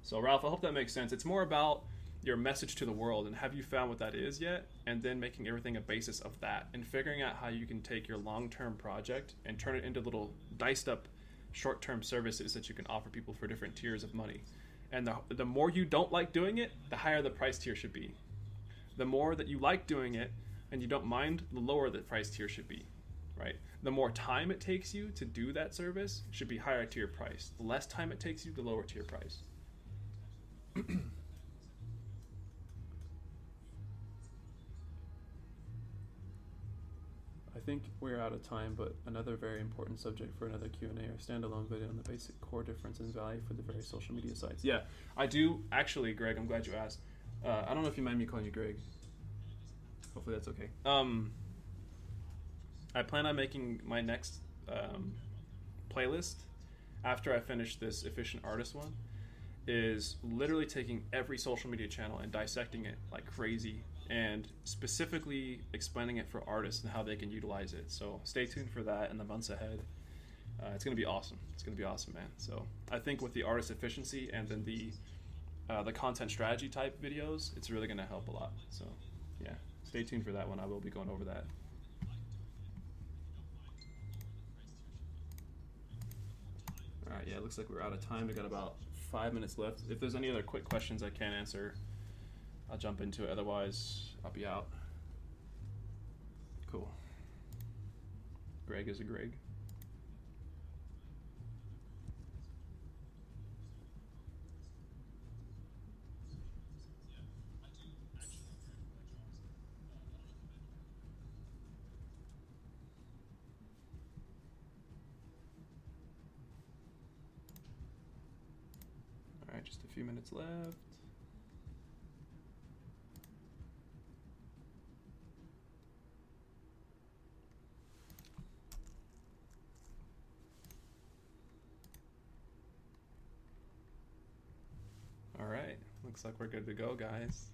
So Ralph, I hope that makes sense. It's more about your message to the world, and have you found what that is yet, and then making everything a basis of that and figuring out how you can take your long-term project and turn it into little diced up short-term services that you can offer people for different tiers of money. And the more you don't like doing it, the higher the price tier should be. The more that you like doing it and you don't mind, the lower the price tier should be, right? The more time it takes you to do that service should be higher tier price. The less time it takes you, the lower tier price. I think we're out of time, but another very important subject for another Q&A or standalone video on the basic core difference in value for the various social media sites. Yeah, I do actually, Greg. I'm glad you asked. I don't know if you mind me calling you Greg. Hopefully that's okay. I plan on making my next playlist after I finish this efficient artist one is literally taking every social media channel and dissecting it like crazy and specifically explaining it for artists and how they can utilize it. So stay tuned for that in the months ahead. It's going to be awesome. It's going to be awesome, man. So I think with the artist efficiency and then the content strategy type videos, it's really going to help a lot. So yeah, stay tuned for that one. I will be going over that. All right, yeah, it looks like we're out of time. We got about 5 minutes left. If there's any other quick questions I can't answer, I'll jump into it. Otherwise, I'll be out. Cool. Greg is a Greg. All right, just a few minutes left. All right, looks like we're good to go, guys.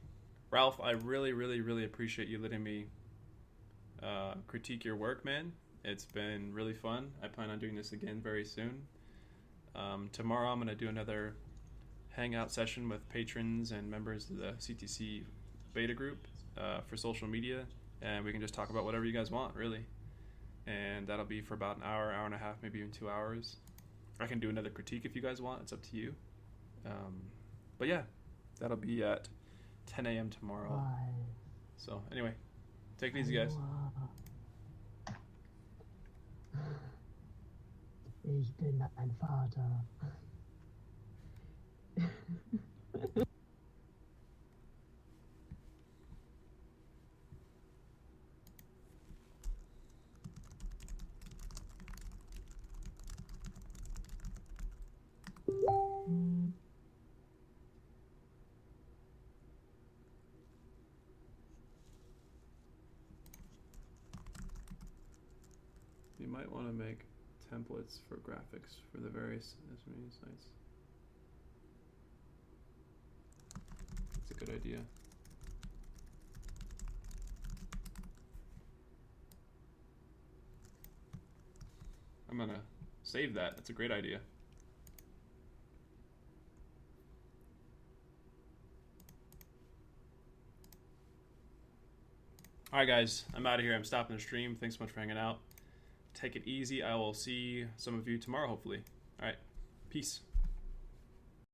Ralph, I really, really, really appreciate you letting me critique your work, man. It's been really fun. I plan on doing this again very soon. Tomorrow I'm going to do another hangout session with patrons and members of the CTC beta group for social media, and we can just talk about whatever you guys want, really. And that'll be for about an hour, hour and a half, maybe even 2 hours. I can do another critique if you guys want. It's up to you. But yeah, that'll be at 10 a.m. tomorrow. So anyway, take it easy, guys. Ich bin ein Vater. You might want to make templates for graphics for the various media sites. That's a good idea. I'm gonna Save that. That's a great idea. Alright guys, I'm out of here. I'm stopping the stream. Thanks so much for hanging out. Take it easy. I will see some of you tomorrow, hopefully. Alright, peace.